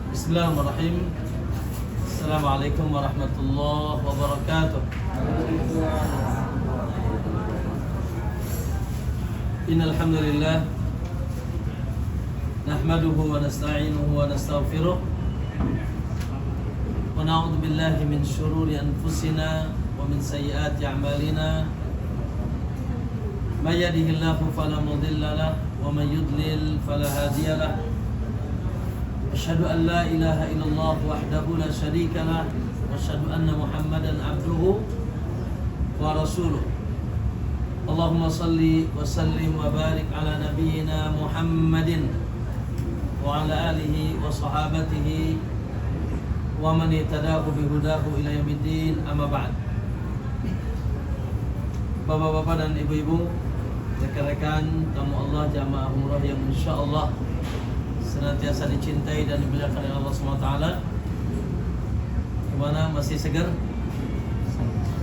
Bismillahirrahmanirrahim. Assalamualaikum warahmatullahi wabarakatuh. Innal hamdalillah nahmaduhu wa nasta'inuhu wa nastaghfiruh wa na'udzu billahi min shururi anfusina wa min sayyiati a'malina. May yahdihillahu fala mudilla lahu wa may yudlil fala hadiya lahu. Asyhadu an la ilaha illallah wahdahu la syarika lah wa asyhadu anna Muhammadan abduhu wa rasuluh. Allahumma salli wa sallim wa barik ala nabiyyina Muhammadin wa ala alihi wa sahabatihi wa man ittadahu bihudahu ila yaumiddin, amma ba'd. Bapak-bapak dan ibu-ibu, rekan-rekan tamu Allah jamaah umrah yang insyaallah senantiasa dicintai dan dimuliakan oleh Allah SWT. Gimana, masih segar?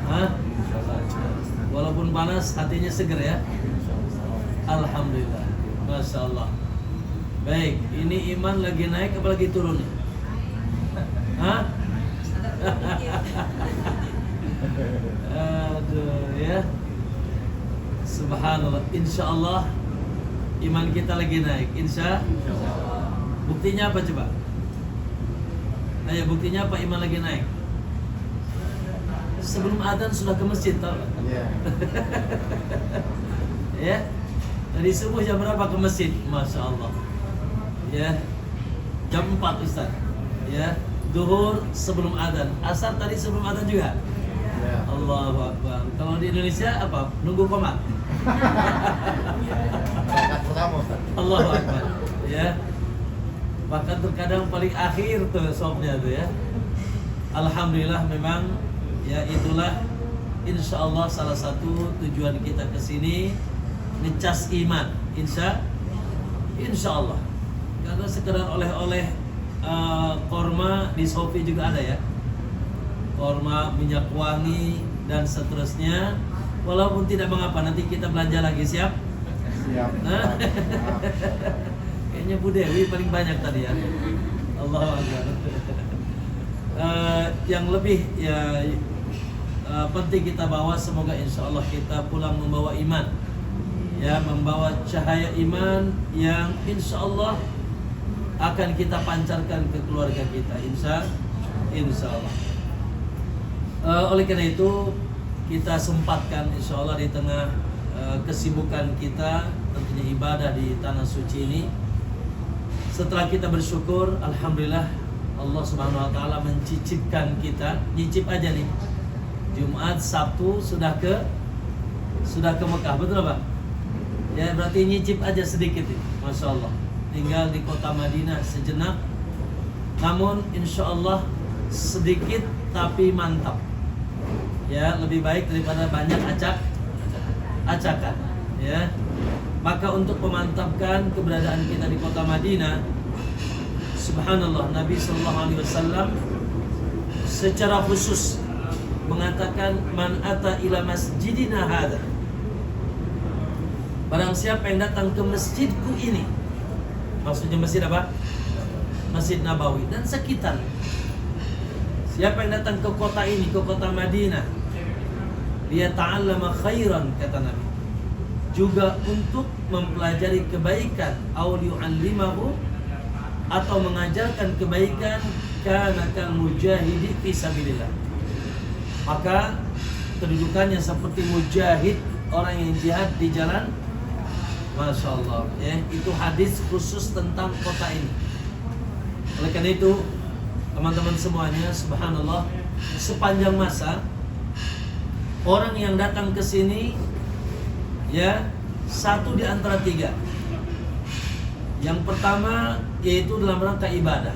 Hah? Walaupun panas, hatinya segar ya? Alhamdulillah, Masya Allah. Baik, ini iman lagi naik apa lagi turun nih? Hah? Aduh ya. Subhanallah, insya Allah iman kita lagi naik, insya. Buktinya apa coba? Ayo, buktinya apa iman lagi naik? Sebelum adzan sudah ke masjid, tahu gak? Ya, dari subuh jam berapa ke masjid? Masya Allah. Ya, jam 4 Ustaz. Ya, duhur sebelum adzan, asar tadi sebelum adzan juga. Allahu Akbar. Kalau di Indonesia apa? Nunggu komat. Allahu Akbar. Ya. Bahkan terkadang paling akhir tuh sopnya tuh ya. Alhamdulillah, memang ya itulah insyaallah salah satu tujuan kita ke sini, ngecas iman. Insyaallah. Karena sekedar oleh-oleh korma di Shopee juga ada ya. Korma, minyak wangi dan seterusnya. Walaupun tidak mengapa, nanti kita belanja lagi, siap? Siap. Nah, kayaknya Bu Dewi paling banyak tadi ya. Allahu Akbar. Yang lebih ya penting kita bawa, semoga insya Allah kita pulang membawa iman, ya, membawa cahaya iman yang insya Allah akan kita pancarkan ke keluarga kita, insya Allah. Oleh karena itu kita sempatkan insya Allah di tengah kesibukan kita, tentunya ibadah di tanah suci ini. Setelah kita bersyukur, alhamdulillah Allah Subhanahu wa taala mencicipkan kita, nyicip aja nih. Jumat, Sabtu sudah ke Mekah, betul apa? Ya, berarti nyicip aja sedikit nih. Masya Allah. Tinggal di kota Madinah sejenak. Namun insya Allah sedikit tapi mantap. Ya, lebih baik daripada banyak acakan. Ya. Maka untuk memantapkan keberadaan kita di kota Madinah, subhanallah, Nabi sallallahu alaihi wasallam secara khusus mengatakan, man ata ila masjidina hadza, barang siapa yang datang ke masjidku ini. Maksudnya masjid apa? Masjid Nabawi dan sekitar. Siapa yang datang ke kota ini, ke kota Madinah, dia ta'allama khairan, kata Nabi, juga untuk mempelajari kebaikan, aw yu'allimahu, atau mengajarkan kebaikan, kana kal mujahidi fi sabilillah, maka kedudukannya seperti mujahid, orang yang jihad di jalan. Masya Allah ya, itu hadis khusus tentang kota ini. Oleh karena itu teman-teman semuanya, subhanallah, sepanjang masa orang yang datang ke sini ya, satu di antara tiga. Yang pertama yaitu dalam rangka ibadah,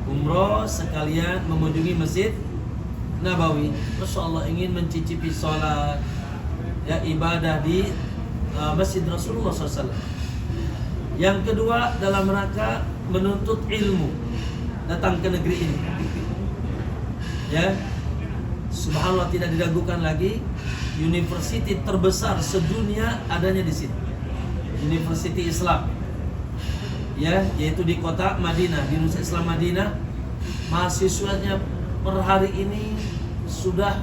umroh sekalian mengunjungi Masjid Nabawi. Masya Allah, ingin mencicipi sholat, ya, ibadah di Masjid Rasulullah SAW. Yang kedua dalam rangka menuntut ilmu, datang ke negeri ini. Ya, subhanallah, tidak diragukan lagi, university terbesar sedunia adanya di sini. University Islam ya, yaitu di kota Madinah, di Universitas Islam Madinah. Mahasiswanya per hari ini sudah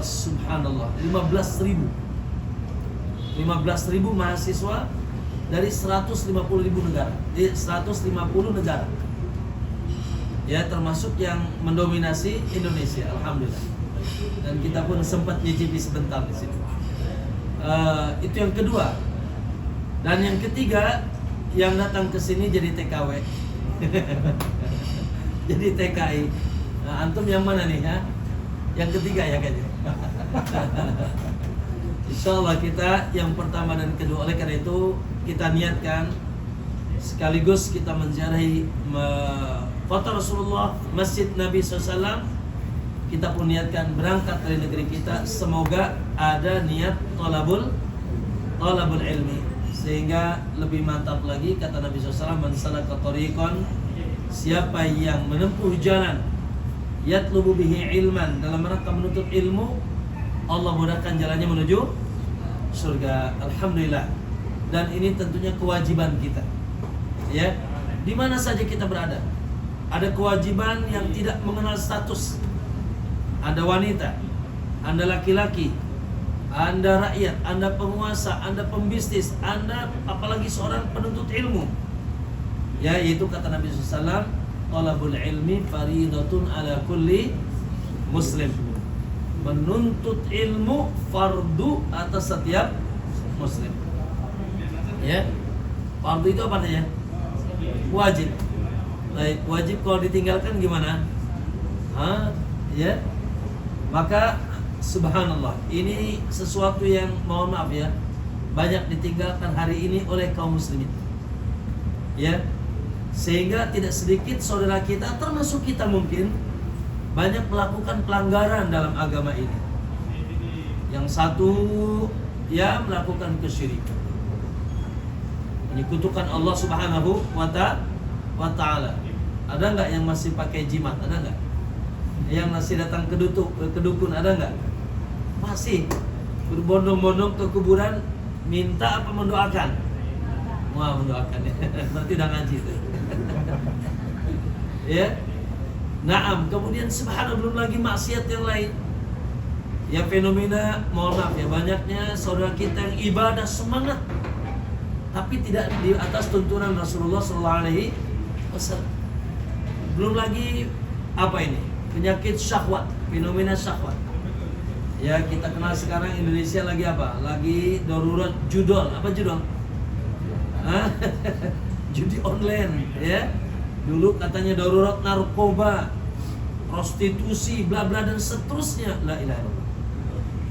subhanallah 15.000 mahasiswa dari 150.000 negara, di 150 negara, ya, termasuk yang mendominasi Indonesia, alhamdulillah. Dan kita pun sempat nyicipi sebentar di situ. Itu yang kedua. Dan yang ketiga, yang datang ke sini jadi TKW. Jadi TKI. Nah, antum yang mana nih, ya? Yang ketiga ya kayaknya. Insyaallah kita yang pertama dan kedua. Oleh karena itu kita niatkan sekaligus kita menziarahi foto Rasulullah, Masjid Nabi SAW. Kita pun niatkan berangkat dari negeri kita. Semoga ada niat tolabul ilmi, sehingga lebih mantap lagi. Kata Nabi SAW, man salaka tariqan, siapa yang menempuh jalan yatlubu bihi ilman, dalam rangka menuntut ilmu, Allah mudahkan jalannya menuju surga. Alhamdulillah. Dan ini tentunya kewajiban kita, ya, di mana saja kita berada. Ada kewajiban yang tidak mengenal status. Anda wanita, Anda laki-laki, Anda rakyat, Anda penguasa, Anda pembisnis, Anda apalagi seorang penuntut ilmu, ya, yaitu kata Nabi SAW, talabul ilmi faridatun ala kulli muslim. Menuntut ilmu fardu atas setiap muslim, ya. Fardu itu apa namanya? Wajib. Baik, wajib kalau ditinggalkan gimana? Ya. Maka subhanallah, ini sesuatu yang mohon maaf ya, banyak ditinggalkan hari ini oleh kaum muslimin, ya, sehingga tidak sedikit saudara kita, termasuk kita mungkin, banyak melakukan pelanggaran dalam agama ini. Yang satu, ya, melakukan kesyirikan, menyekutukan Allah Subhanahu wa ta'ala. Ada nggak yang masih pakai jimat? Ada nggak? Yang masih datang ke dukun? Ada nggak? Masih berbondong-bondong ke kuburan, minta apa mendoakan? Wah, mendoakan ya. Berarti udah ngaji tuh. Ya. Naam, kemudian subhanallah, belum lagi maksiat yang lain. Ya, fenomena, mohon maaf ya, banyaknya saudara kita yang ibadah semangat tapi tidak di atas tuntunan Rasulullah SAW. Belum lagi apa ini? Penyakit syahwat, fenomena syahwat. Ya, kita kenal sekarang Indonesia lagi apa? Lagi darurat judol. Apa judol? Judi online, ya. Dulu katanya darurat narkoba, prostitusi, bla bla dan seterusnya. La ilaha illallah.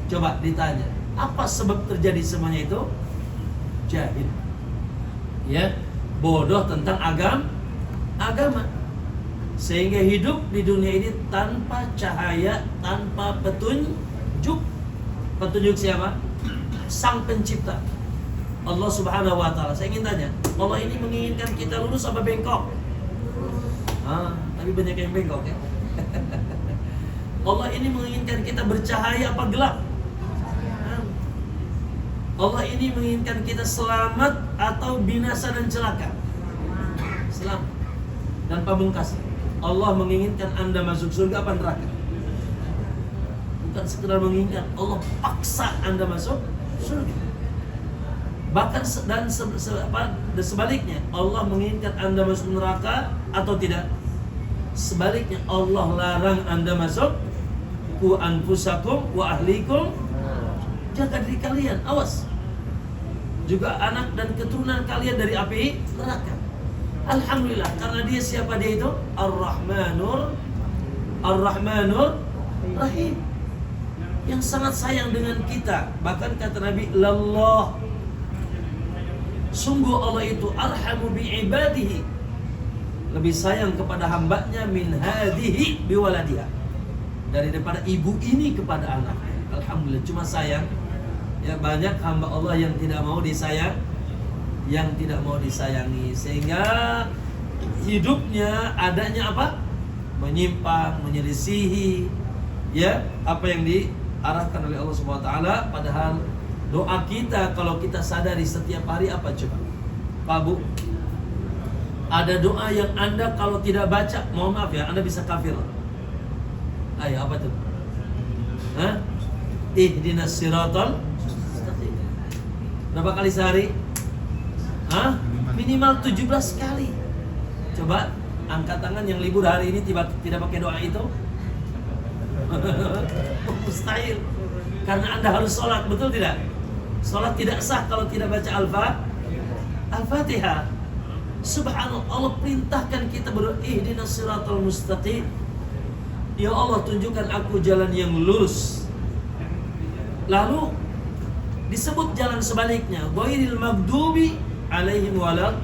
Coba ditanya, apa sebab terjadi semuanya itu? Jahil. Ya, bodoh tentang agama. Sehingga hidup di dunia ini tanpa cahaya, tanpa petunjuk. Petunjuk siapa? Sang Pencipta, Allah Subhanahu wa ta'ala. Saya ingin tanya, Allah ini menginginkan kita lurus apa bengkok? Tapi banyak yang bengkok ya. Allah ini menginginkan kita bercahaya apa gelap? Allah ini menginginkan kita selamat atau binasa dan celaka? Selamat. Dan pamungkas, Allah menginginkan Anda masuk surga apa neraka? Bukan sekedar menginginkan, Allah paksa Anda masuk surga. Bahkan sebaliknya, Allah menginginkan Anda masuk neraka atau tidak? Sebaliknya, Allah larang Anda masuk. Ku anfusakum wa ahlikum, jaga diri kalian, awas, juga anak dan keturunan kalian dari api neraka. Alhamdulillah, karena dia siapa dia itu? Ar-Rahmanur Rahim, yang sangat sayang dengan kita. Bahkan kata Nabi, lallah, sungguh Allah itu arhamu bi'ibadihi, lebih sayang kepada hambanya min hadihi biwaladiha, daripada ibu ini kepada anaknya. Alhamdulillah, cuma sayang. Ya, banyak hamba Allah yang tidak mau disayang, yang tidak mau disayangi, sehingga hidupnya adanya apa? Menyimpang, menyelisihi, ya, apa yang diarahkan oleh Allah Subhanahu wa ta'ala. Padahal doa kita kalau kita sadari setiap hari apa coba? Pak Bu, ada doa yang Anda kalau tidak baca, mohon maaf ya, Anda bisa kafir. Ayo, apa tuh? Hah? Ihdinas siratal mustaqim. Berapa kali sehari? Hah? Minimal 17 kali. Coba angkat tangan yang libur hari ini tidak pakai doa itu. Mustahil. Karena Anda harus sholat, betul tidak? Sholat tidak sah kalau tidak baca Al-Fatihah. Subhanallah, Allah perintahkan kita berdoa, ihdinas siratal mustaqim. Ya Allah, tunjukkan aku jalan yang lurus. Lalu disebut jalan sebaliknya, ghairil maghdubi alaihim walad,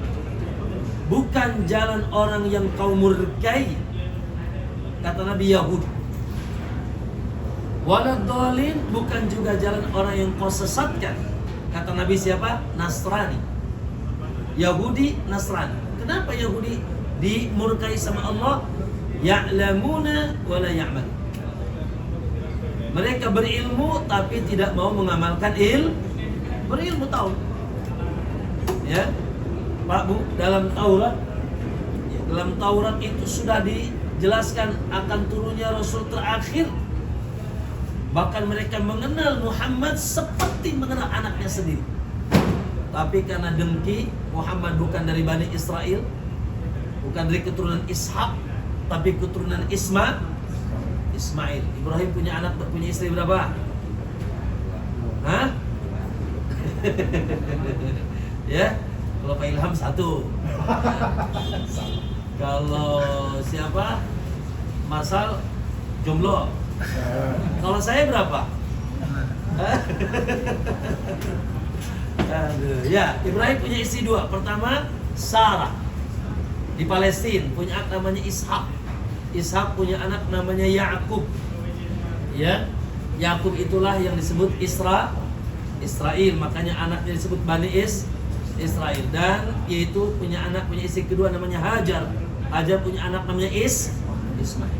bukan jalan orang yang kau murkai, kata Nabi Yahud. Walad dhalin, bukan juga jalan orang yang kau sesatkan, kata Nabi siapa? Nasrani. Yahudi, Nasrani. Kenapa Yahudi dimurkai sama Allah? Ya'lamuna wa la ya'mal. Mereka berilmu tapi tidak mau mengamalkan berilmu tahu. Ya. Pak Bu, dalam Taurat itu sudah dijelaskan akan turunnya Rasul terakhir. Bahkan mereka mengenal Muhammad seperti mengenal anaknya sendiri. Tapi karena dengki, Muhammad bukan dari Bani Israel, bukan dari keturunan Ishak, tapi keturunan Ismail. Ibrahim punya anak, punya istri berapa? Hah? Ya, kalau Pak Ilham 1. Kalau siapa? Masal jomblo. Kalau saya berapa? Aduh, ya, Ibrahim punya istri 2. Pertama, Sarah di Palestina, punya anak namanya Ishak. Ishak punya anak namanya Yakub. Ya, Yakub itulah yang disebut Israel, makanya anaknya disebut Bani Israel. Dan yaitu punya istri kedua namanya Hajar. Hajar punya anak namanya Ismail.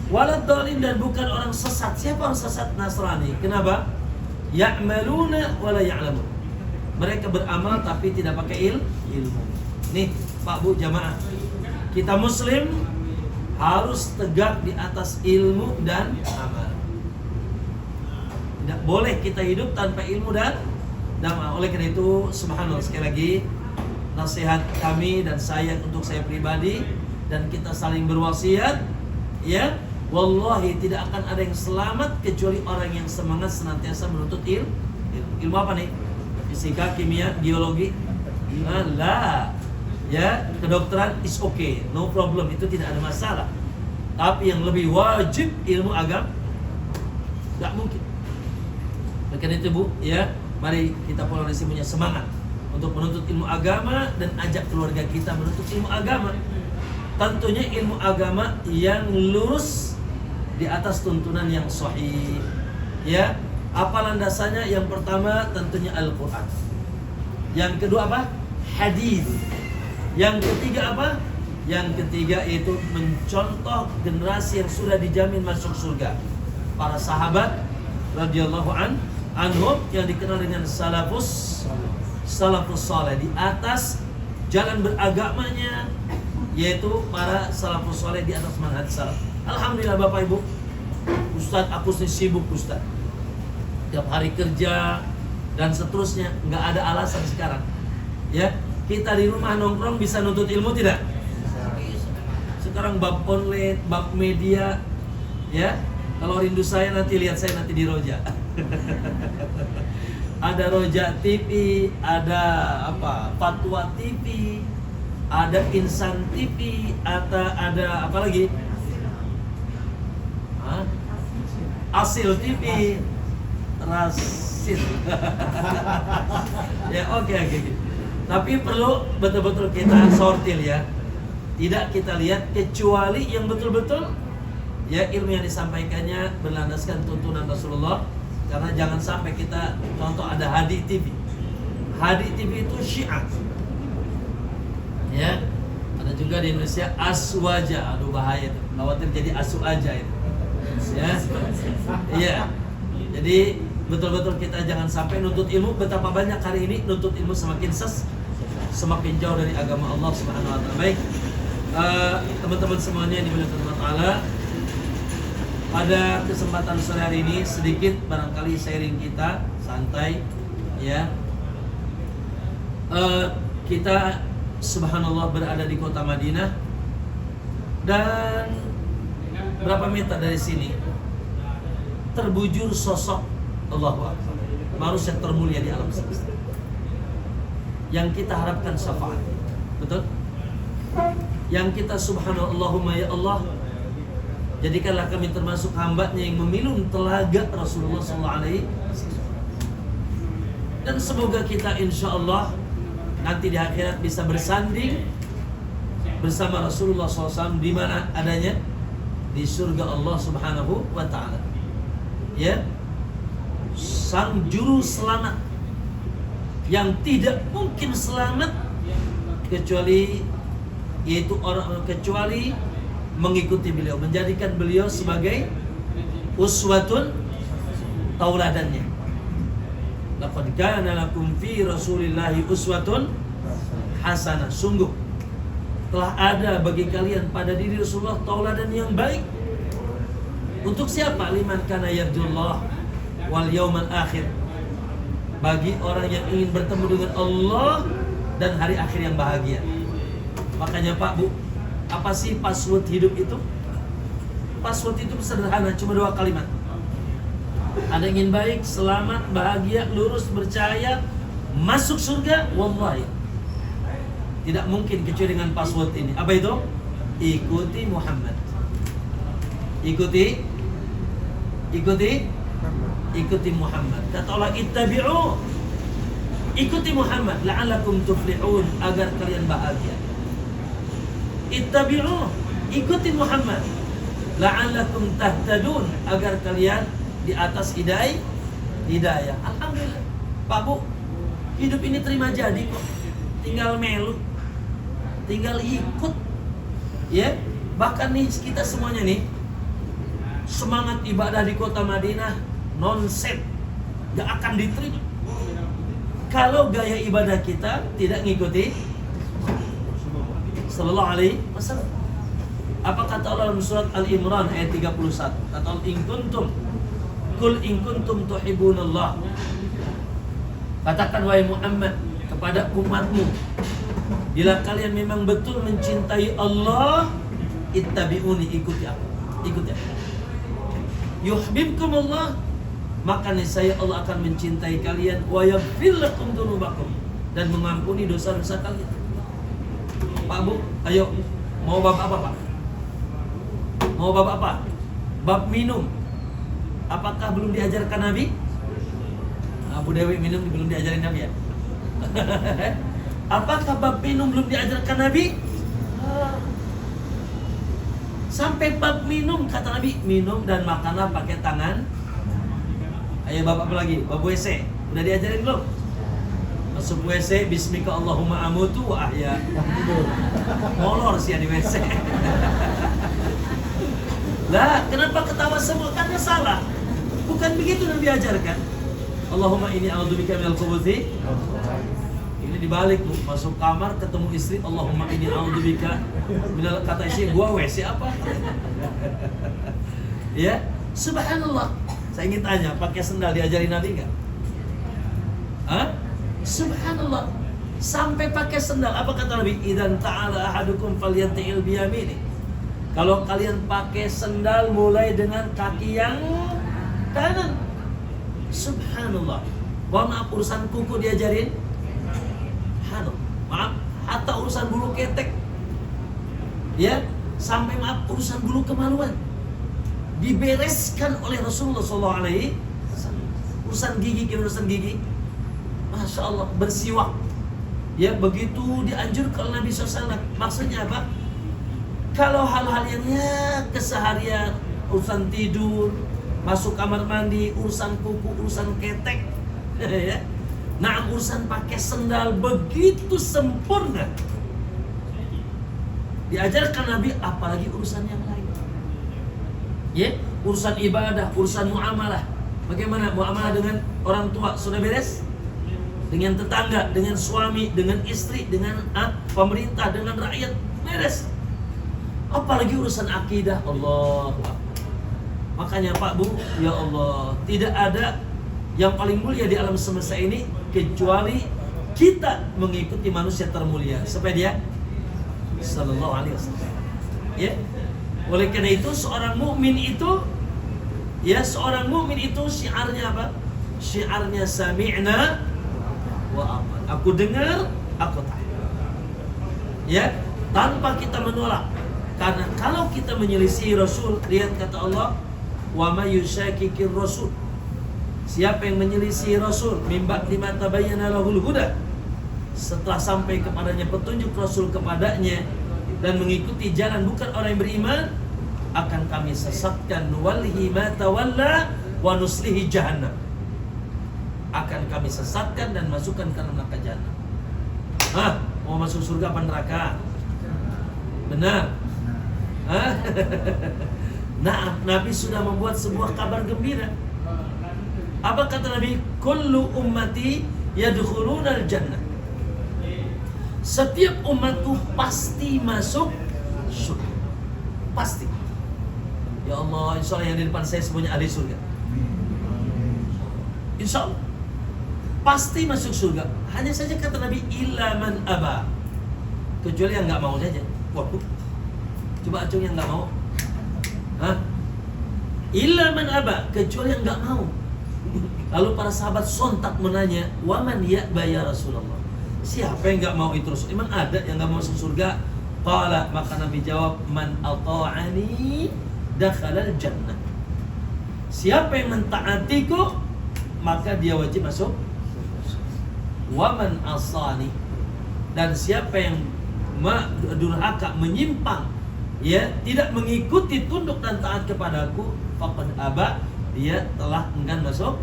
Walad dhalin, dan bukan orang sesat. Siapa orang sesat? Nasrani. Kenapa? Ya'maluna wa la ya'lamun. Mereka beramal tapi tidak pakai ilmu. Nih, Pak Bu, jamaah, kita muslim harus tegak di atas ilmu dan amal. Tidak boleh kita hidup tanpa ilmu dan amal. Oleh karena itu, subhanallah, sekali lagi nasihat kami dan saya untuk saya pribadi, dan kita saling berwasiat, ya, wallahi tidak akan ada yang selamat kecuali orang yang semangat senantiasa menuntut ilmu apa nih? Fisika, kimia, biologi? Lah. Ya, kedokteran is okay, no problem, itu tidak ada masalah. Tapi yang lebih wajib ilmu agama, nggak mungkin. Karena itu Bu, ya, mari kita Polonesi punya semangat untuk menuntut ilmu agama dan ajak keluarga kita menuntut ilmu agama. Tentunya ilmu agama yang lurus di atas tuntunan yang sahih. Ya, apa landasannya? Yang pertama tentunya Al-Quran. Yang kedua apa? Hadis. Yang ketiga apa? Yang ketiga itu mencontoh generasi yang sudah dijamin masuk surga, para sahabat radhiyallahu anhum yang dikenal dengan salafus saleh, di atas jalan beragamanya, yaitu para salafus saleh di atas manhaj salaf. Alhamdulillah Bapak Ibu, Ustadz aku sibuk Ustadz, tiap hari kerja dan seterusnya, nggak ada alasan sekarang. Ya, kita di rumah nongkrong bisa nuntut ilmu tidak? Sekarang bab online, bab media, ya. Kalau rindu saya nanti lihat saya nanti di Roja. Ada Roja TV, ada apa? Fatwa TV, ada Insan TV, ada apa lagi? Asil TV, Rasil. Ya, oke. Tapi perlu betul-betul kita sortir, ya. Tidak kita lihat kecuali yang betul-betul ya ilmu yang disampaikannya berlandaskan tuntunan Rasulullah. Karena jangan sampai kita, contoh ada Hadi TV. Hadi TV itu Syiah. Ya. Ada juga di Indonesia Aswaja. Aduh bahaya itu. Khawatir jadi asu aja itu. Ya. Iya. Jadi betul-betul kita jangan sampai nuntut ilmu. Betapa banyak hari ini nuntut ilmu semakin semakin jauh dari agama Allah Subhanahu wa taala. Baik. Teman-teman semuanya yang dimuliakan Allah Taala, pada kesempatan sore hari ini sedikit barangkali sharing kita santai ya. Kita subhanallah berada di kota Madinah, dan berapa meter dari sini terbujur sosok Allahu Akbar, manusia termulia di alam semesta yang kita harapkan syafaat. Betul? Yang kita subhanallahumma ya Allah, jadikanlah kami termasuk hamba-Nya yang meminum telaga Rasulullah SAW. Dan semoga kita insya Allah nanti di akhirat bisa bersanding bersama Rasulullah SAW. Di mana adanya? Di surga Allah Subhanahu wa ta'ala. Ya, sang juru selamat yang tidak mungkin selamat kecuali mengikuti beliau, menjadikan beliau sebagai uswatun tauladannya. Laqad kana lakum fi Rasulillahi uswatun hasanah. Sungguh telah ada bagi kalian pada diri Rasulullah tauladan yang baik. Untuk siapa? Liman kana yarjullah wal yaumal akhir. Bagi orang yang ingin bertemu dengan Allah dan hari akhir yang bahagia. Makanya Pak, Bu, apa sih password hidup itu? Password itu sederhana, cuma 2 kalimat. Ada ingin baik, selamat, bahagia, lurus, percaya, masuk surga, wallahi tidak mungkin kecuali dengan password ini. Apa itu? Ikuti Muhammad. Ikuti Muhammad. Kata Allah, ittabi'u, ikuti Muhammad la'allakum tuflihun, agar kalian bahagia. Ittabi'u, ikuti Muhammad la'allakum tahtadun, agar kalian di atas hidayah. Alhamdulillah Pak, Bu, hidup ini terima jadi kok. Tinggal melu, tinggal ikut ya. Bahkan nih kita semuanya nih semangat ibadah di kota Madinah non-set, gak akan diterima kalau gaya ibadah kita tidak ngikuti Sallallahu alaihi wasallam. Apa kata Allah dalam surat Al-Imran ayat 31? Kata Allah, Qul in kuntum tuhibbunallah. Katakan wahai Muhammad kepada umatmu, bila kalian memang betul mencintai Allah, ittabi'uni, ikuti aku. Ikuti aku. Yuhibbukum Allah, maka niscaya Allah akan mencintai kalian, wa yaghfir lakum dzunubakum, dan mengampuni dosa-dosa kalian. Pak, Bu, ayo, mau bab apa Pak? Mau bab apa? Bab minum. Apakah belum diajarkan Nabi? Abu Dewi minum belum diajarin Nabi ya? Apakah bab minum belum diajarkan Nabi? Sampai bab minum kata Nabi, minum dan makanlah pakai tangan. Ayo bab apa lagi? Bab WC. Udah diajarin belum? Masuk WC, bismika Allahumma amutu wa ahya. Molor sih di WC. Lah, kenapa ketawa semua? Karena salah. Bukan begitu yang diajarkan. Allahumma inni a'udzubika minal khubuthi. Ini dibalik tuh, masuk kamar ketemu istri, Allahumma inni a'udzubika minal, kata istri, gua WC apa? Ya, subhanallah. Saya ingin tanya, pakai sendal diajarin Nabi enggak? Hah? Subhanallah. Sampai pakai sendal. Apa kata Nabi? Idzan ta'ala ahadukum falyanti'il biyamini. Kalau kalian pakai sendal, mulai dengan kaki yang kanan. Subhanallah. Maaf, urusan kuku diajarin. Maaf, hatta urusan bulu ketek. Ya, sampai maaf urusan bulu kemaluan dibereskan oleh Rasulullah SAW. Urusan gigi, Masya Allah, bersiwak. Ya, begitu dianjurkan Nabi SAW. Maksudnya apa? Kalau hal-hal yang ya keseharian, urusan tidur, masuk kamar mandi, urusan kuku, urusan ketek, ya. Nah, urusan pakai sendal begitu sempurna diajarkan Nabi, apalagi urusan yang lain. Ya, urusan ibadah, urusan muamalah. Bagaimana muamalah dengan orang tua? Sudah beres? dengan tetangga, dengan suami, dengan istri, dengan pemerintah, dengan rakyat, beres. Apalagi urusan akidah, Allah. Makanya Pak Bu, ya Allah, tidak ada yang paling mulia di alam semesta ini kecuali kita mengikuti manusia termulia. Supaya dia Sallallahu Alaihi Wasallam. Ya, oleh karena itu seorang mukmin itu, ya seorang mukmin itu syiarnya apa? Syiarnya sami'na wa aman. Aku dengar, aku taat. Ya, tanpa kita menolak. Karena kalau kita menyelisih Rasul, lihat kata Allah, wa may yushaqiqir rasul. Siapa yang menyelisih Rasul, mim ba'di ma tabayyana lahul huda, setelah sampai kepadanya petunjuk Rasul kepadanya dan mengikuti jalan bukan orang yang beriman, akan kami sesatkan, nuwallihi ma tawalla wa nuslihi jahannam. Akan kami sesatkan dan masukkan ke neraka jahanam. Mau masuk surga apa neraka? Benar. Nah, Nabi sudah membuat sebuah kabar gembira. Apa kata Nabi? Kullu ummati yadkhulunal jannah. Setiap umatku pasti masuk surga. Pasti. Ya Allah, insya Allah yang di depan saya semuanya ahli surga. Insya Allah pasti masuk surga. Hanya saja kata Nabi, illa man aba, kecuali yang nggak mau saja. Waduh, coba acung yang nggak mau. Illa man aba, kecuali yang nggak mau. Lalu para sahabat sontak menanya, waman ya'ba ya Rasulullah, siapa yang nggak mau itu Rasul? Emang ada yang nggak mau masuk surga? Qala, maka Nabi jawab, man ata'ani dakhalal jannah. Siapa yang mentaatiku, maka dia wajib masuk. Waman asani, dan siapa yang durhaka, menyimpang, ya tidak mengikuti, tunduk dan taat kepadaku, faqad aba, dia telah enggan masuk.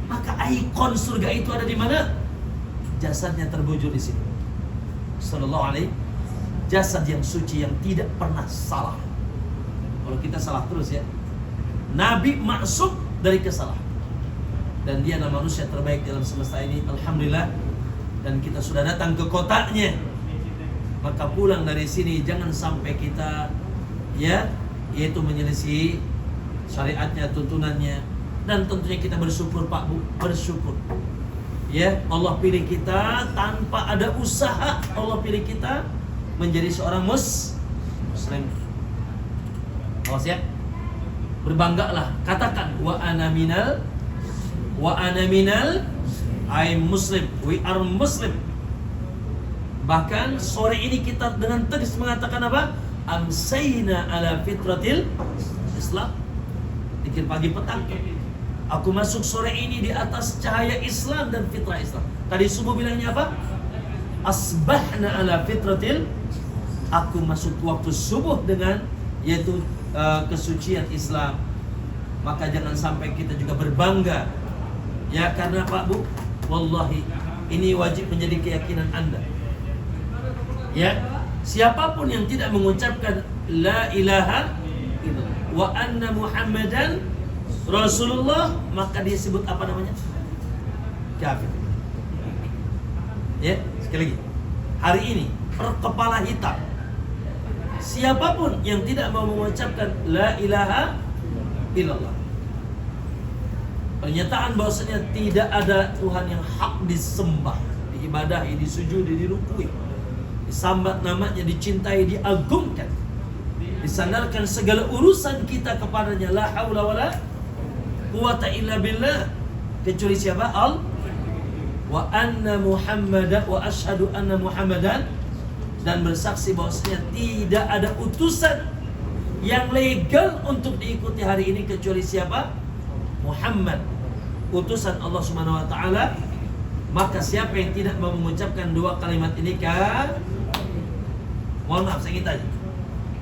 Maka ikon surga itu ada di mana? Jasadnya terbujur di sini. Sallallahu alaihi, jasad yang suci yang tidak pernah salah. Kalau kita salah terus ya. Nabi maksum dari kesalahan. Dan dia adalah manusia terbaik dalam semesta ini, alhamdulillah. Dan kita sudah datang ke kotanya. Maka pulang dari sini jangan sampai kita yaitu menyelisih syariatnya, tuntunannya. Dan tentunya kita bersyukur Pak Bu, bersyukur. Ya, Allah pilih kita tanpa ada usaha. Allah pilih kita menjadi seorang muslim. Awas ya. Berbanggalah, katakan wa ana minal I'm Muslim, we are Muslim. Bahkan sore ini kita dengan tegas mengatakan apa? Amsayna ala fitratil Islam. Dikir pagi petang, aku masuk sore ini di atas cahaya Islam dan fitrah Islam. Tadi subuh bilangnya apa? Asbahna ala fitratil. Aku masuk waktu subuh dengan yaitu kesucian Islam. Maka jangan sampai kita juga berbangga. Ya, karena Pak Bu, wallahi ini wajib menjadi keyakinan Anda. Ya, siapapun yang tidak mengucapkan la ilaha illallah wa anna Muhammadan Rasulullah, maka dia sebut apa namanya? Kafir. Ya, sekali lagi. Hari ini berkepala hitam. Siapapun yang tidak mau mengucapkan la ilaha illallah, pernyataan bahwasanya tidak ada Tuhan yang hak disembah, diibadahi, disujudi, dirukui, disambat namanya, dicintai, diagungkan, disandarkan segala urusan kita kepadanya. La haula wala quwata illa billah, kecuali siapa? Wa anna Muhammadan, wa asyhadu anna Muhammadan, dan bersaksi bahwasanya tidak ada utusan yang legal untuk diikuti hari ini kecuali siapa? Muhammad, utusan Allah Subhanahu wa taala. Maka siapa yang tidak mau mengucapkan dua kalimat ini mohon maaf, saya ingin tanya,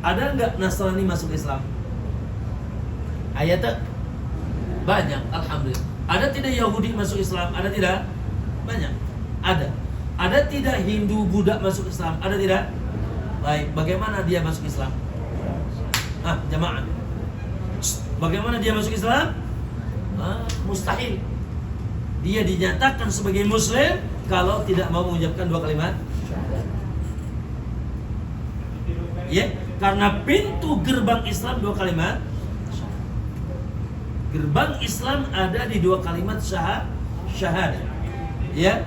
ada enggak Nasrani masuk Islam? Ayatnya banyak, alhamdulillah. Ada tidak Yahudi masuk Islam? Ada tidak? Banyak. Ada. Ada tidak Hindu, Buddha masuk Islam? Ada tidak? Baik, bagaimana dia masuk Islam? Jamaah. Bagaimana dia masuk Islam? Mustahil. dia dinyatakan sebagai muslim kalau tidak mau mengucapkan 2 kalimat syahadat. Ya, karena pintu gerbang Islam 2 kalimat. Gerbang Islam ada di 2 kalimat syahadat. Ya,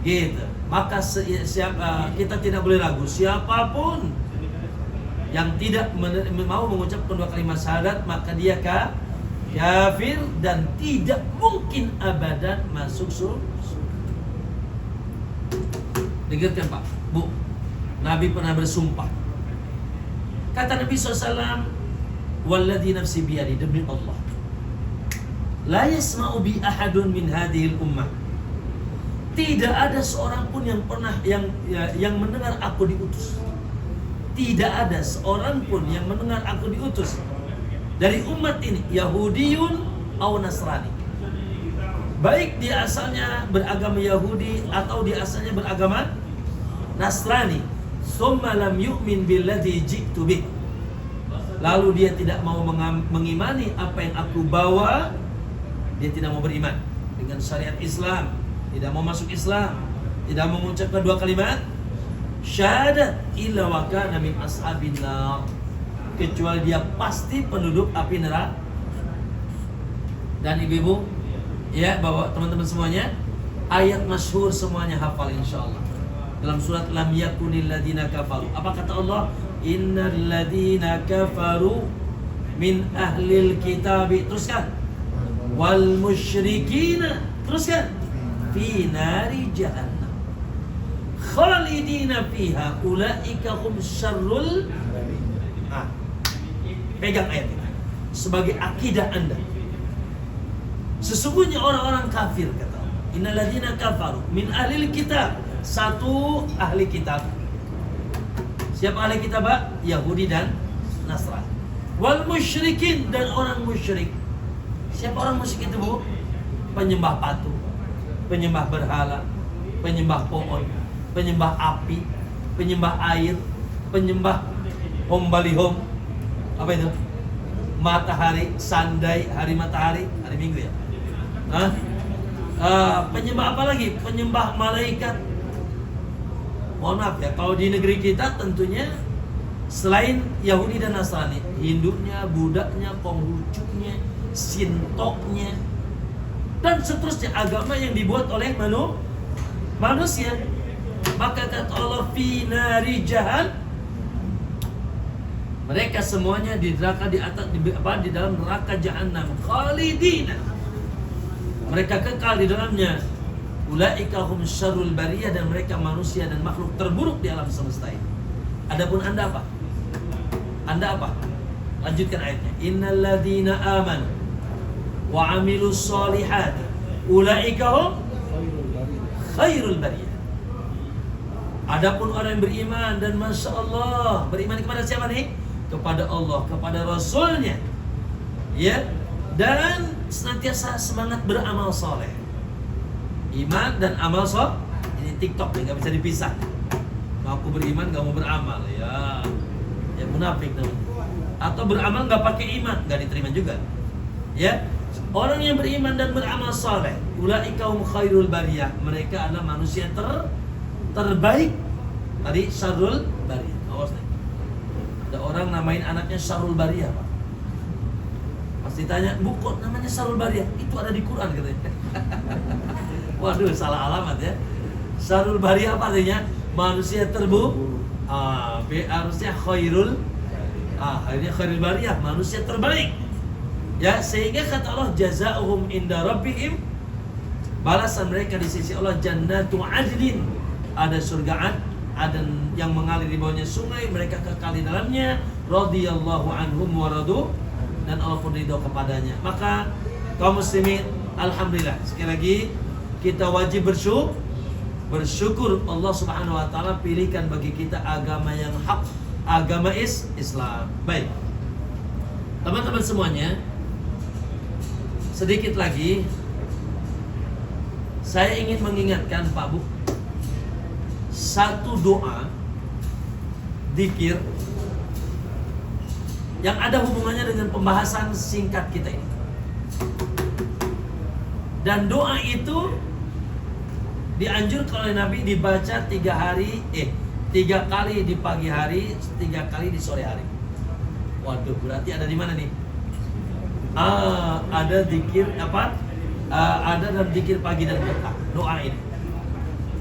gitu. Maka kita tidak boleh ragu, siapapun yang tidak mau mengucapkan 2 kalimat syahadat, maka dia kafir dan tidak mungkin abadan masuk surga. Dengarkan Pak, Bu, Nabi pernah bersumpah. Kata Nabi SAW, walladhi nafsi biyadi, demi Allah, la yasma'u bi ahadun min hadhil ummah. Tidak ada seorang pun yang pernah yang mendengar aku diutus. Tidak ada seorang pun yang mendengar aku diutus dari umat ini, Yahudiyun atau Nasrani. Baik dia asalnya beragama Yahudi atau dia asalnya beragama Nasrani. Tsumma lam yu'min billadzi ji'tu bih. Lalu dia tidak mau mengimani apa yang aku bawa, dia tidak mau beriman dengan syariat Islam, tidak mau masuk Islam, tidak mau mengucapkan 2 kalimat syahadat, illa wa kana min ashabin nar, kecuali dia pasti penduduk api neraka. Dan ibu-ibu, ya, bawa teman-teman semuanya, ayat masyhur semuanya hafal insyaallah. Dalam surat lam yakunil ladina kafaru. Apa kata Allah? Innal ladina kafaru min ahlil kitabi, teruskan, wal musyrikina, teruskan, fi nari jahannam khalidina fiha ulaika hum syarrul. Pegang ayat ini sebagai akidah Anda. Sesungguhnya orang-orang kafir, kata Allah, innal ladzina kafaru min ahlil kitab, satu ahli kitab. Siapa ahli kitab? Yahudi dan Nasrani. Wal musyrikin, dan orang musyrik. Siapa orang musyrik itu, Bu? Penyembah patung, penyembah berhala, penyembah pohon, penyembah api, penyembah air, penyembah hom balihom. Apa itu? Matahari, sandai, hari matahari, hari Minggu ya. Penyembah apa lagi? Penyembah malaikat. Mohon maaf ya, kalau di negeri kita tentunya selain Yahudi dan Nasrani, Hindunya, Budaknya, Konghucunya, Sintoknya, dan seterusnya, agama yang dibuat oleh manusia. Maka kata Allah, fi nari jahan, mereka semuanya di neraka, di dalam neraka jahanam, khalidina, mereka kekal di dalamnya. Ulaika hum syarrul bariyah, dan mereka manusia dan makhluk terburuk di alam semesta ini. Adapun Anda apa? Anda apa? Lanjutkan ayatnya. Innal ladzina amanu wa 'amilus solihati ulaika hum khairul bariyah. Adapun orang yang beriman dan Masya Allah, beriman kepada siapa nih? Kepada Allah, kepada Rasulnya, ya, dan senantiasa semangat beramal soleh. Iman dan amal soleh, ini TikTok nih, nggak bisa dipisah. Aku beriman nggak mau beramal, ya munafik namanya. Atau beramal nggak pakai iman, nggak diterima juga. Ya, orang yang beriman dan beramal soleh, ulaika hum khairul bariyah, mereka adalah manusia terbaik. Tadi syarrul bariyah. Awas nih. Ada orang namain anaknya syarrul bariyah, Pak. Pasti tanya, "Bu, kok namanya syarrul bariyah?" Itu ada di Quran katanya. Waduh, salah alamat ya. Syarrul bariyah apa artinya? Manusia harusnya khairul. Akhirnya khairul bariyah, manusia terbaik. Ya, sehingga kata Allah, jazaohum inda rabbihim, balasan mereka di sisi Allah jannatu adlin, ada surga Aden yang mengalir di bawahnya sungai, mereka kekal di dalamnya, radhiyallahu anhum wa radu, dan Allah pun ridho kepadanya. Maka kaum muslimin, alhamdulillah, sekali lagi kita wajib bersyukur Allah Subhanahu wa taala pilihkan bagi kita agama yang hak, agama Islam. Baik. Teman-teman semuanya, sedikit lagi saya ingin mengingatkan Pak Bu, satu doa dzikir yang ada hubungannya dengan pembahasan singkat kita ini. Dan doa itu dianjurkan oleh Nabi dibaca 3 kali di pagi hari, 3 kali di sore hari. Waduh, berarti ada di mana nih? Ada zikir apa? Ada dalam zikir pagi dan petang doa ini.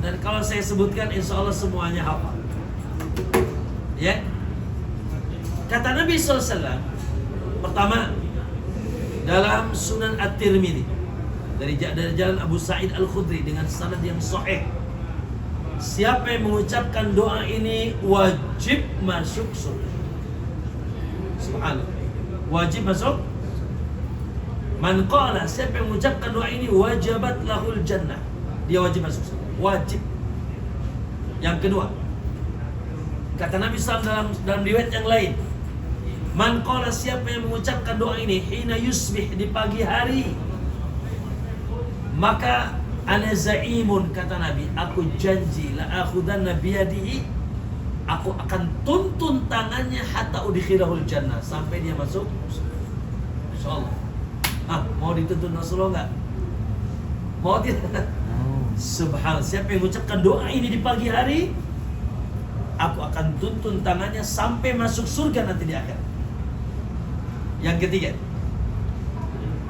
Dan kalau saya sebutkan, insya Allah semuanya hafal. Ya. Kata Nabi SAW, pertama dalam Sunan At-Tirmidzi dari jalan Abu Sa'id Al-Khudri dengan sanad yang sahih, siapa yang mengucapkan doa ini wajib masuk surga. Subhanallah, wajib masuk. Man qala, siapa yang mengucapkan doa ini wajabat lahul jannah, dia wajib masuk surga. Wajib. Yang kedua, kata Nabi SAW dalam riwayat yang lain, man qala, siapa yang mengucapkan doa ini hina yusbih, di pagi hari, maka ana zaimun, kata Nabi, aku janji la akhudanna biyadihi, aku akan tuntun tangannya hatta udkhilahul jannah, sampai dia masuk. Insyaallah. Mau dituntun Rasulullah enggak? Mau tidak? Subhanallah, siapa yang mengucapkan doa ini di pagi hari, aku akan tuntun tangannya sampai masuk surga nanti di akhir. Yang ketiga,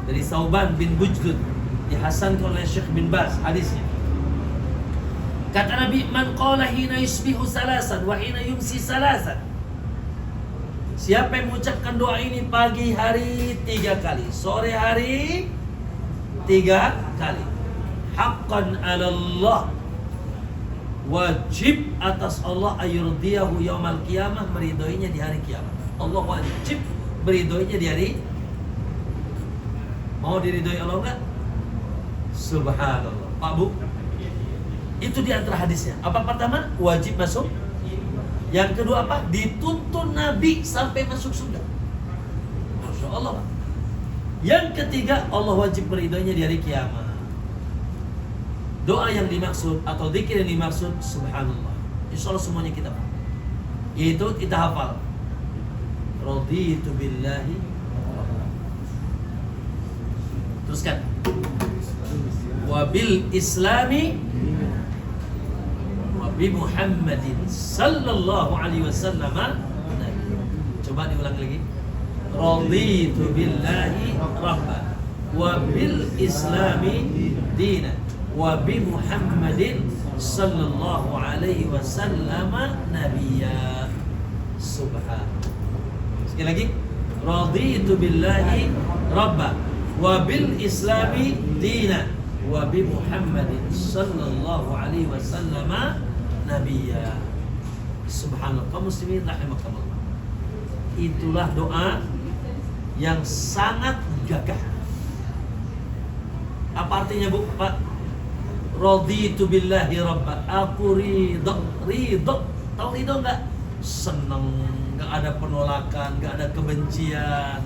dari Sauban bin Bujdud, dihasankan oleh Syekh bin Baz hadisnya. Kata Nabi, man qala hina yusbihu salasan wa hina yumsi salasan, siapa yang mengucapkan doa ini pagi hari 3 kali, sore hari 3 kali, haqqan 'ala Allah, wajib atas Allah, ayurdiyahu yaumal qiyamah, meridhoinya di hari kiamat. Allah wajib meridhoinya di hari. Mau diridhoi Allah enggak? Subhanallah. Pak Bu, itu di antara hadisnya. Apa pertama? Wajib masuk. Yang kedua apa? Dituntun Nabi sampai masuk surga. Masya Allah. Yang ketiga, Allah wajib meridhoinya di hari kiamat. Doa yang dimaksud atau zikir yang dimaksud, subhanallah, insya Allah semuanya kita paham. Yaitu kita hafal, raditu billahi. Teruskan, wabil islami wabi Muhammadin sallallahu alaihi wasallam. Coba diulang lagi, raditu billahi rabban wabil islami dinan wabi Muhammadin sallallahu alaihi wasallam nabiyya. Subhan. Sekali lagi, raditu billahi rabba wabil islami dina wabi Muhammadin sallallahu alaihi wasallam nabiyya. Subhanallah. Kaum muslimin rahimakumullah, itulah doa yang sangat gagah. Apa artinya, Bu? Pak, raditu billahi rabba, aku ridho. Tahu ridho enggak? Seneng, enggak ada penolakan, enggak ada kebencian,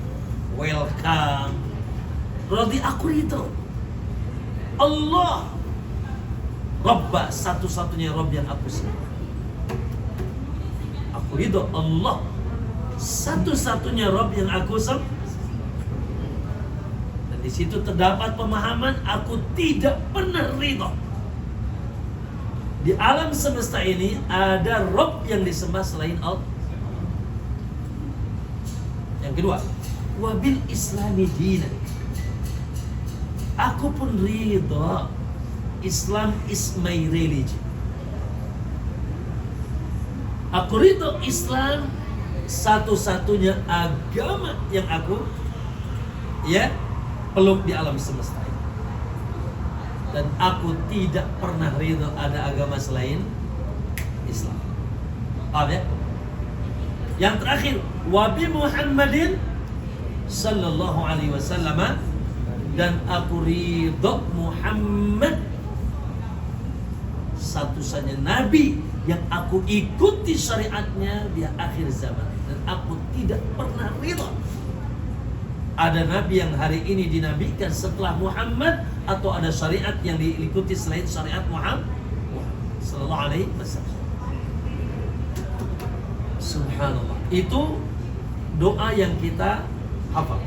welcome. Aku ridho. Allah Rabba, satu-satunya Rabb yang aku sembah. Aku ridho Allah, satu-satunya Rabb yang aku sembah. Dan di situ terdapat pemahaman aku tidak pernah ridho. Di alam semesta ini ada Rabb yang disembah selain Allah. Yang kedua, wabil islami dinan, aku pun ridho. Islam is my religion. Aku ridho Islam, satu-satunya agama yang aku peluk di alam semesta ini. Dan aku tidak pernah ridho ada agama selain Islam. Paham ya? Yang terakhir, wabi Muhammadin sallallahu alaihi wasallam, dan aku ridho Muhammad, satu-satunya Nabi yang aku ikuti syariatnya di akhir zaman. Dan aku tidak pernah ridho ada Nabi yang hari ini dinabikan setelah Muhammad, atau ada syariat yang diikuti selain syariat Muhammad sallallahu alaihi wasallam. Subhanallah. Itu doa yang kita hafal.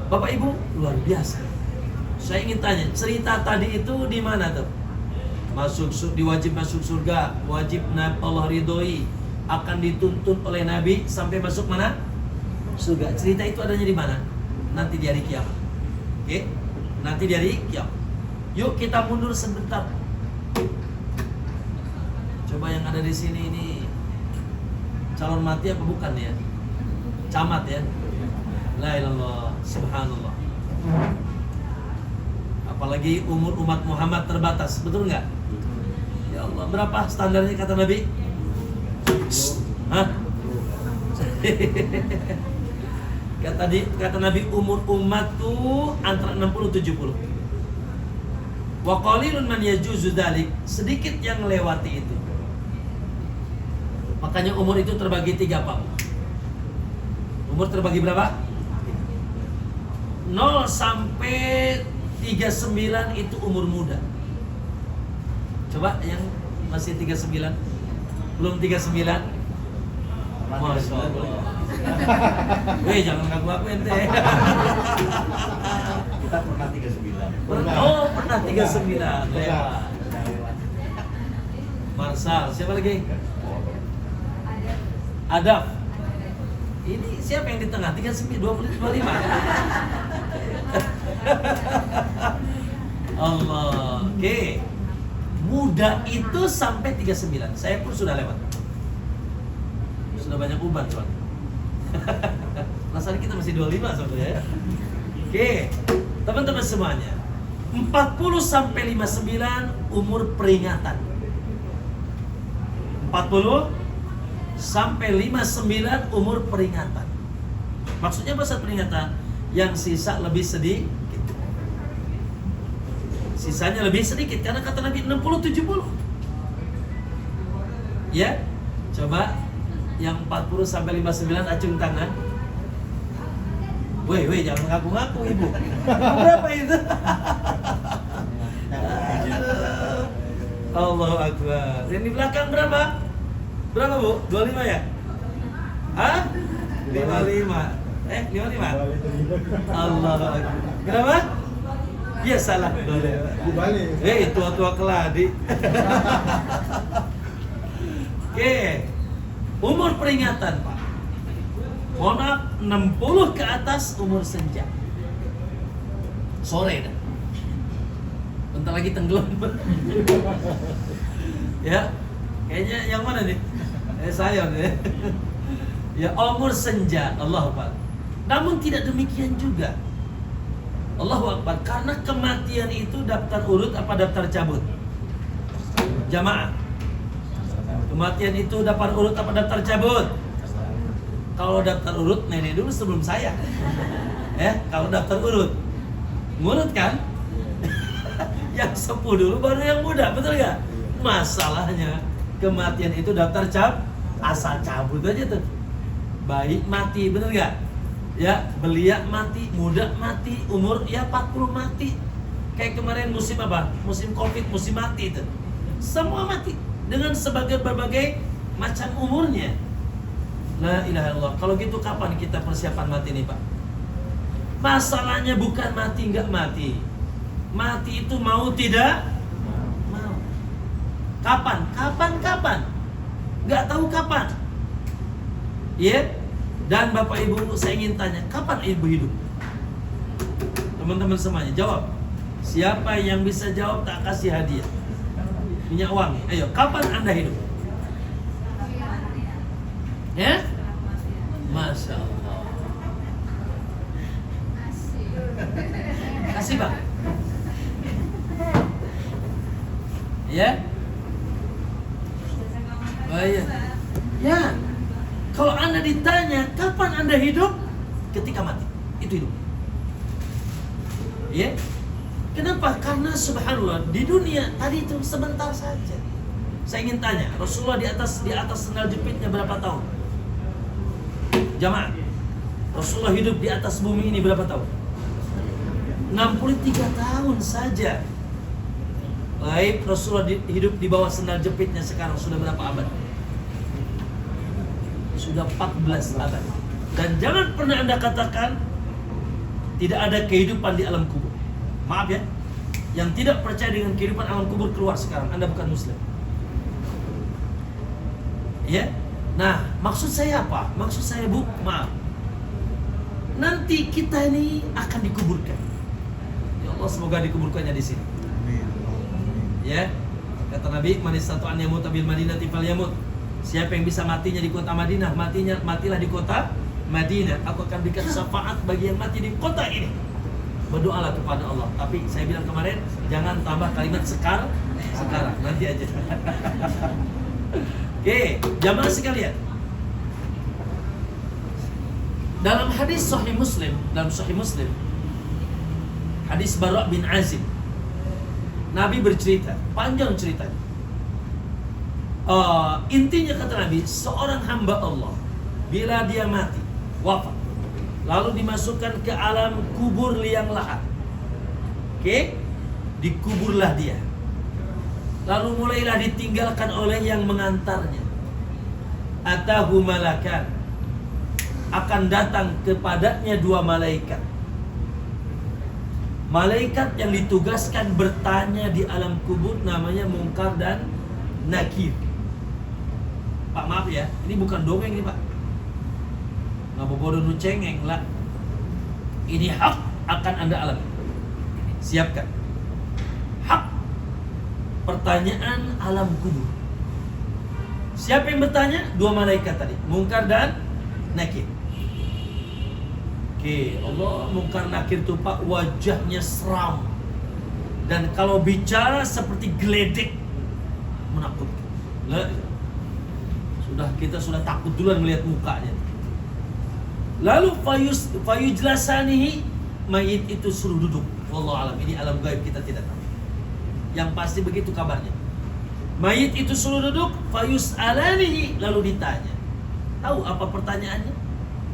Bapak Ibu, luar biasa. Saya ingin tanya, cerita tadi itu di mana tuh? Diwajib masuk surga, wajib Allah ridhoi, akan dituntun oleh Nabi sampai masuk mana? Surga. Cerita itu adanya di mana? Nanti di hari kiamat. Oke? Nanti di hari kiamat. Yuk kita mundur sebentar. Coba yang ada di sini ini calon mati apa bukan ya? Camat ya? La ilallah, subhanallah. Apalagi umur umat Muhammad terbatas, betul nggak? Ya Allah, berapa standarnya kata Nabi? Hah? Kata Nabi, umur umat tuh antara 60 70. Wa qalilun man yajuzu dzalik, sedikit yang melewati itu. Makanya umur itu terbagi 3, Pak. Umur terbagi berapa? 0 sampai 39 itu umur muda. Coba yang masih 39, belum 39. Masya Allah. Weh, jangan ngaku-ngaku ente. Kita pernah 39. Oh, pernah 39. Lewat. Marsal, siapa lagi? Adab. Ini siapa yang di tengah? 39, 25. Allah. Oke. Muda itu sampai 39. Saya pun sudah lewat. Sudah banyak uban soalnya. Rasanya kita masih 25 sebetulnya ya. Oke. Teman-teman semuanya, 40 sampai 59 umur peringatan. 40 sampai 59 umur peringatan. Maksudnya bahasa peringatan yang sisa lebih sedikit. Sisanya lebih sedikit karena kata Nabi 60 70. Ya. Coba yang 40 sampai 59 acung tangan. Weh, jangan ngaku-ngaku ibu. Berapa itu? Allahu Akbar. Yang di belakang berapa? Berapa Bu? 25 ya? Hah? 55. 55? Allahu Akbar. Berapa? Iya salah. Dibalik. Tua-tua keladi. Oke. Umur peringatan, Pak. Mohon maaf, 60 ke atas umur senja. Sore dah. Bentar lagi tenggelam. Ya. Kayaknya yang mana nih? Saya nih. Ya, umur senja. Allahu Akbar. Namun tidak demikian juga. Allahu Akbar, karena kematian itu daftar urut apa daftar cabut? Jamaah. Kematian itu daftar urut apa daftar cabut? Kalau daftar urut nenek dulu sebelum saya. Ya, kalau daftar urut. Ngurut kan? Yang sepuh dulu baru yang muda, betul nggak? Masalahnya kematian itu daftar asal cabut aja tuh. Baik mati, betul nggak? Ya, belia mati, muda mati, umur ya 40 mati. Kayak kemarin musim apa? Musim Covid, musim mati itu. Semua mati dengan berbagai macam umurnya. La ilaha illallah. Kalau gitu kapan kita persiapan mati nih, Pak? Masalahnya bukan mati nggak mati. Mati itu mau tidak mau. Kapan? Nggak tahu kapan. Iya? Dan Bapak Ibu, saya ingin tanya, kapan Ibu hidup? Teman-teman semuanya, jawab. Siapa yang bisa jawab tak kasih hadiah. Minyak wangi. Ayo, kapan Anda hidup? Ya? Masya Allah. Kasih Bang. Ya? Oh iya. Ya. Kalau Anda ditanya kapan Anda hidup, ketika mati, itu hidup. Ya? Kenapa? Karena subhanallah di dunia tadi itu sebentar saja. Saya ingin tanya, Rasulullah di atas sendal jepitnya berapa tahun? Jamaah, Rasulullah hidup di atas bumi ini berapa tahun? 63 tahun saja. Baik, Rasulullah hidup di bawah sendal jepitnya sekarang sudah berapa abad? Sudah 14 abad. Dan jangan pernah Anda katakan tidak ada kehidupan di alam kubur. Maaf ya, yang tidak percaya dengan kehidupan alam kubur keluar sekarang. Anda bukan Muslim. Ya, nah maksud saya apa? Maksud saya maaf. Nanti kita ini akan dikuburkan. Ya Allah, semoga dikuburkannya di sini. Ya, kata Nabi, man istata'an yamuta bil madinati falyamut. Siapa yang bisa matinya di kota Madinah, matilah di kota Madinah. Aku akan berikan syafaat bagi yang mati di kota ini. Berdoalah kepada Allah. Tapi saya bilang kemarin, jangan tambah kalimat sekarang, nanti aja. Oke, jamaah sekalian. Dalam hadis Sahih Muslim, hadis Bara' bin Azib, Nabi bercerita, panjang ceritanya. Intinya kata Nabi, seorang hamba Allah bila dia mati, wafat, lalu dimasukkan ke alam kubur liang lahat. Oke? Dikuburlah dia. Lalu mulailah ditinggalkan oleh yang mengantarnya. Atahu malakan, akan datang kepadanya dua malaikat. Malaikat yang ditugaskan bertanya di alam kubur namanya Munkar dan Nakir. Pak, maaf ya, ini bukan dongeng nih Pak. Nggak bodoh nu cengeng lah. Ini hak akan Anda alami. Siapkan. Hak. Pertanyaan alam kubur. Siapa yang bertanya? Dua malaikat tadi, Munkar dan Nakir. Oke, Allah, Munkar Nakir itu Pak, wajahnya seram. Dan kalau bicara seperti geledek, menakutkan. Kita sudah takut duluan melihat mukanya. Lalu fayujlasanihi, mayit itu suruh duduk. Wallahu alam, ini alam gaib, kita tidak tahu. Yang pasti begitu kabarnya. Mayit itu suruh duduk, fayus'alanihi, lalu ditanya. Tahu apa pertanyaannya?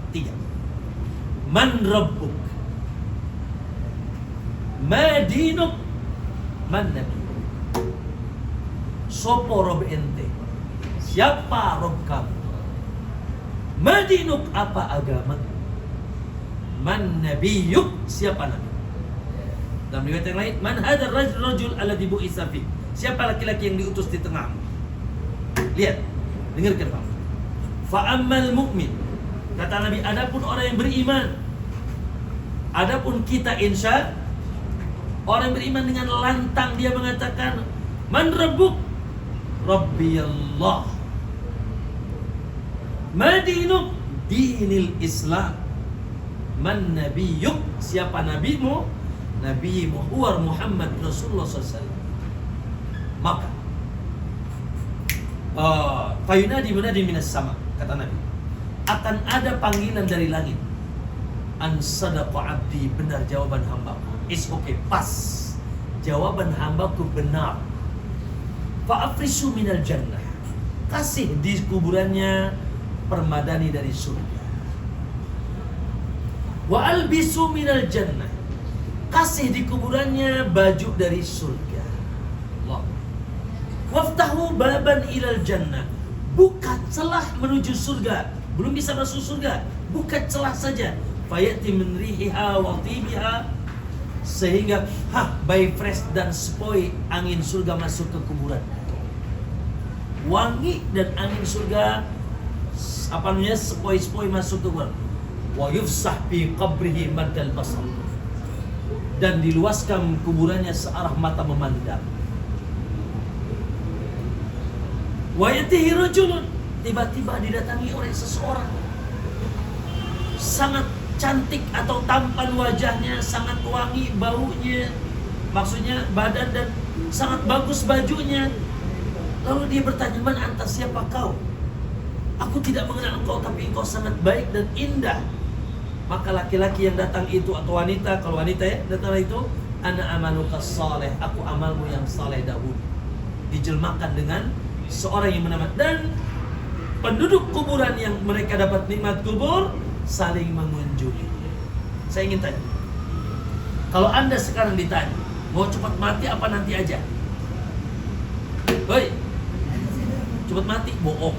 3. Man rabbuk? Ma dinuk? Man nabiyuk? Sopo rob ente? Siapa rob kamu? Ma dinuk, apa agama? Man nabiyuk, siapa nabi? Dalam riwayat yang lain, man hadar rajul alladhi bu'itsa fi. Siapa laki-laki yang diutus di tengahmu? Lihat, dengarkan Pak. Fa ammal mu'min, kata Nabi, adapun orang yang beriman, adapun kita insya, orang yang beriman dengan lantang dia mengatakan, man rabbuk? Rabbi Allah. Ma dinuk? Dinil Islam. Man nabiyuk? Siapa nabimu? Nabimu huwa Muhammad Rasulullah SAW. Maka fayunadi munadi minas sama, kata Nabi, akan ada panggilan dari langit. An sadaqa abdi, benar jawaban hambaku. It's okay, pas. Jawaban hambaku benar. Fa'afrisu minal jannah, kasih di kuburannya permadani dari surga. Wa albisu minal jannah, kasih di kuburannya baju dari surga. Allah. Waftahu baban ilal jannah, buka celah menuju surga. Belum bisa masuk surga, buka celah saja. Fayati min rihiha wa tibiha, sehingga by fresh dan sepoi angin surga masuk ke kuburan. Wangi dan angin surga, apa namanya, sepoi-sepoi masuk ke kuburan. Wa yufsah fi qabrihi maddal basar, dan diluaskan kuburannya searah mata memandang. Wa yatihi rajulun, tiba-tiba didatangi oleh seseorang, sangat cantik atau tampan wajahnya, sangat wangi baunya, maksudnya badan, dan sangat bagus bajunya. Lalu dia bertanya, man anta, siapa kau? Aku tidak mengenal engkau, tapi engkau sangat baik dan indah. Maka laki-laki yang datang itu, atau wanita, kalau wanita ya, datang itu, ana amaluka saleh, aku amalmu yang saleh dahulu. Dijelmakan dengan seorang yang menamat. Dan penduduk kuburan yang mereka dapat nikmat kubur saling mengunjungi. Saya ingin tanya, kalau Anda sekarang ditanya, mau cepat mati apa nanti aja? Hoi, cepat mati, bohong.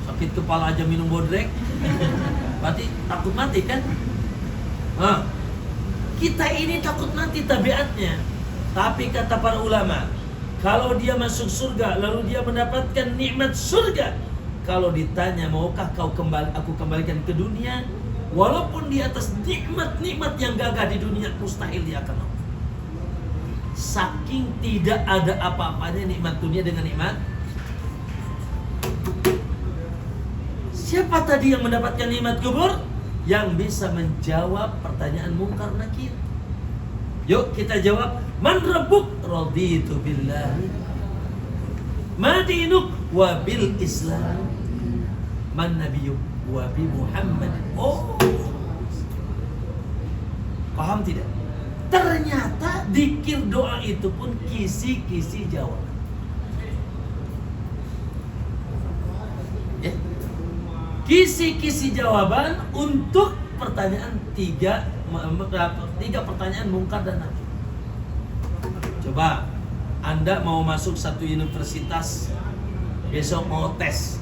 Sakit kepala aja minum bodrek, berarti takut mati kan? kita ini takut mati tabiatnya. Tapi kata para ulama, kalau dia masuk surga lalu dia mendapatkan nikmat surga, kalau ditanya maukah aku kembalikan ke dunia, walaupun di atas nikmat-nikmat yang gagah di dunia, mustahil dia akan mau. Saking tidak ada apa-apanya nikmat dunia dengan nikmat. Siapa tadi yang mendapatkan nikmat kubur? Yang bisa menjawab pertanyaan mungkar nakir. Yuk kita jawab. Man rabbuk? Raditu billahi. Ma dinuk? Wa bil Islam. Man nabiyuk? Wa bi Muhammad. Oh, paham tidak? Ternyata zikir doa itu pun kisi-kisi jawaban. Ya? Kisi-kisi jawaban untuk pertanyaan tiga pertanyaan mungkar dan nakir. Coba Anda mau masuk satu universitas, besok mau tes,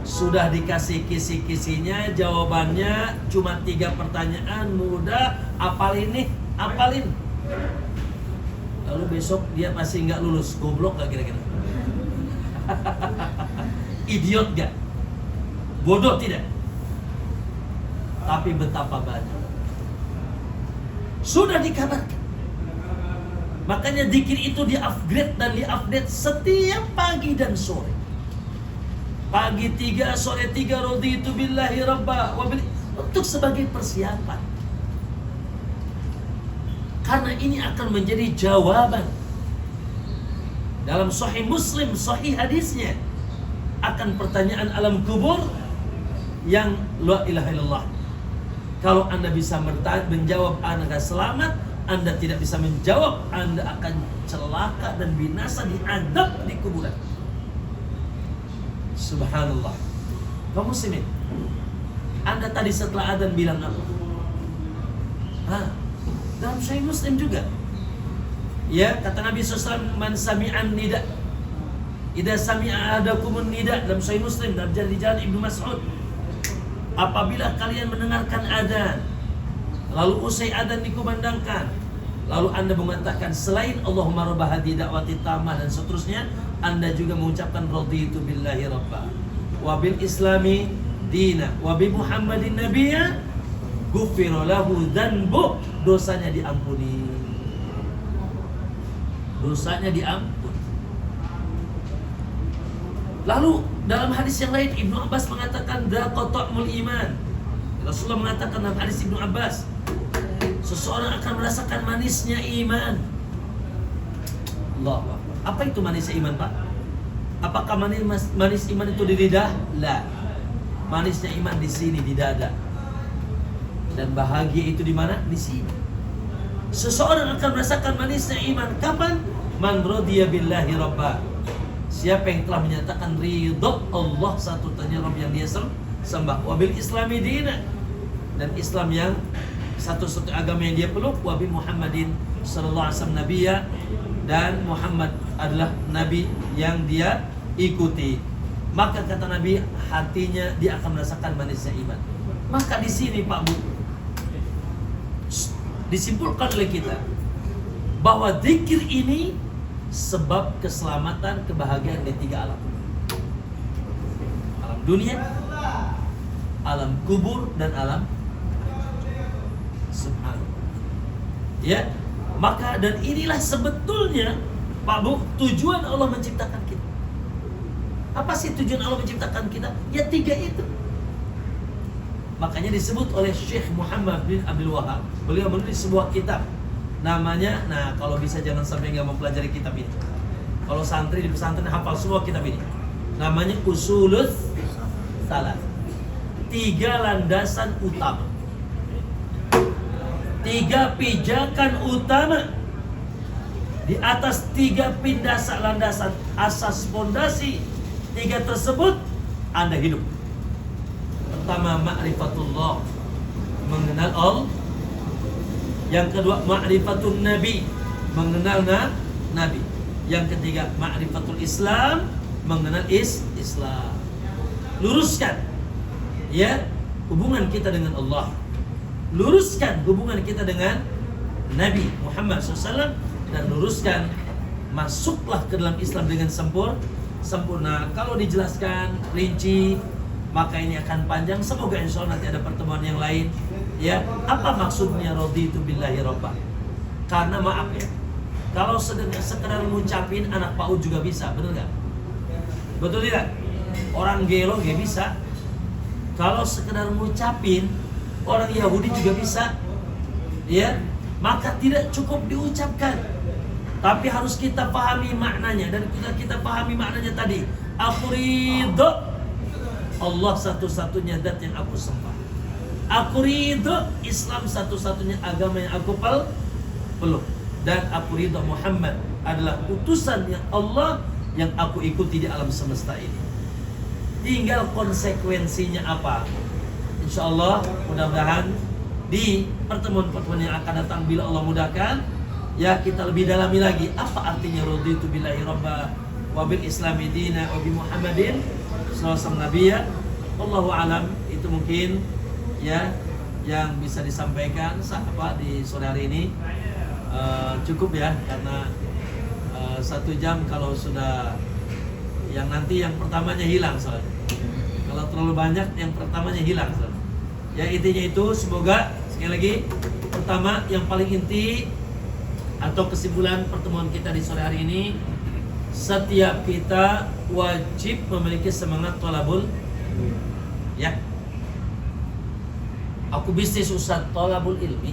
sudah dikasih kisi-kisinya, jawabannya cuma 3 pertanyaan mudah, apalin. Lalu besok dia masih nggak lulus, goblok gak kira-kira? Idiot gak? Bodoh tidak? Tapi betapa banyak sudah dikabarkan. Makanya zikir itu di-upgrade dan di-update setiap pagi dan sore. Pagi 3, sore 3, raditu billahi rabba wa bil, untuk sebagai persiapan. Karena ini akan menjadi jawaban. Dalam Sahih Muslim, Sahih hadisnya, akan pertanyaan alam kubur yang la ilaha illallah. Kalau Anda bisa menjawab, Anda akan selamat. Anda tidak bisa menjawab, Anda akan celaka dan binasa, diadab di kuburan. Subhanallah. Kaum muslimin, Anda tadi setelah adzan bilang apa? Dalam Sahih Muslim juga. Ya, kata Nabi SAW, man sami'an nida, idza sami'a ahadakumun nida, dalam Sahih Muslim, dalam jalan Ibnu Mas'ud. Apabila kalian mendengarkan adzan, lalu usai adzan dikumandangkan, lalu Anda mengatakan selain Allahumma rabb hadhihi da'wati tammah dan seterusnya, Anda juga mengucapkan raditu billahi rabba wa bil islami dina wa bi Muhammadin nabiyya, ghufira lahu dzanbu, dosanya diampuni. Dosanya diampuni. Lalu dalam hadis yang lain Ibnu Abbas mengatakan dzaqatul iman. Rasulullah mengatakan dalam hadis Ibnu Abbas, seseorang akan merasakan manisnya iman. Allah. Apa itu manisnya iman, Pak? Apakah manis iman itu di lidah? La. Manisnya iman di sini, di dada. Dan bahagia itu di mana? Di sini. Seseorang akan merasakan manisnya iman kapan? Man radiya billahi rabba. Siapa yang telah menyatakan ridho Allah satu-satunya Rabb yang dia sembah, wabil islami dina, dan Islam yang satu-satu agama yang dia peluk, wabi Muhammadin sallallahu alaihi wasallam nabiyya, dan Muhammad adalah nabi yang dia ikuti. Maka kata Nabi, hatinya dia akan merasakan manisnya iman. Maka di sini Pak Bu, disimpulkan oleh kita bahwa zikir ini sebab keselamatan, kebahagiaan di 3 alam. Alam dunia, alam kubur, dan alam subhanallah. Ya, maka dan inilah sebetulnya Pak Bu, tujuan Allah menciptakan kita. Apa sih tujuan Allah menciptakan kita? Ya 3 itu. Makanya disebut oleh Syekh Muhammad bin Abdul Wahab. Beliau menulis sebuah kitab namanya, nah kalau bisa jangan sampai nggak mempelajari kitab ini. Kalau santri di pesantren hafal semua kitab ini. Namanya Usulul Salat. 3 landasan utama, 3 pijakan utama. Di atas 3 landasan asas fondasi 3 tersebut Anda hidup. Pertama, ma'rifatullah, mengenal Allah. Yang kedua, ma'rifatun nabi, mengenal nabi. Yang ketiga, ma'rifatul Islam, mengenal Islam. Luruskan ya hubungan kita dengan Allah. Luruskan hubungan kita dengan Nabi Muhammad SAW dan luruskan, masuklah ke dalam Islam dengan sempurna. Kalau dijelaskan rinci maka ini akan panjang. Semoga insya Allah nanti ada pertemuan yang lain. Ya, apa maksudnya raditu billahi robba? Karena maaf ya, kalau sekedar ngucapin anak PAUD juga bisa, betul nggak? Betul tidak? Orang gelo nggak bisa. Kalau sekedar ngucapin, orang Yahudi juga bisa. Ya, maka tidak cukup diucapkan, tapi harus kita pahami maknanya. Dan kita pahami maknanya tadi, aku ridho Allah satu-satunya zat yang aku sembah. Aku ridho Islam satu-satunya agama yang aku peluk. Dan aku ridho Muhammad adalah utusan yang Allah yang aku ikuti di alam semesta ini. Tinggal konsekuensinya apa? Insya Allah mudah-mudahan di pertemuan-pertemuan yang akan datang, bila Allah mudahkan, ya kita lebih dalami lagi apa artinya raditu billahi robba wa bil islami dina wa bi Muhammadin sallallahu alaihi wasallam nabiyya. Wallahu alam. Itu mungkin ya yang bisa disampaikan di sore hari ini. Cukup ya, karena 1 jam kalau sudah yang nanti yang pertamanya hilang soalnya. Kalau terlalu banyak yang pertamanya hilang soalnya. Ya intinya itu, semoga sekali lagi, pertama yang paling inti atau kesimpulan pertemuan kita di sore hari ini, setiap kita wajib memiliki semangat thalabul ya. Aku bisnis ustaz thalabul ilmi.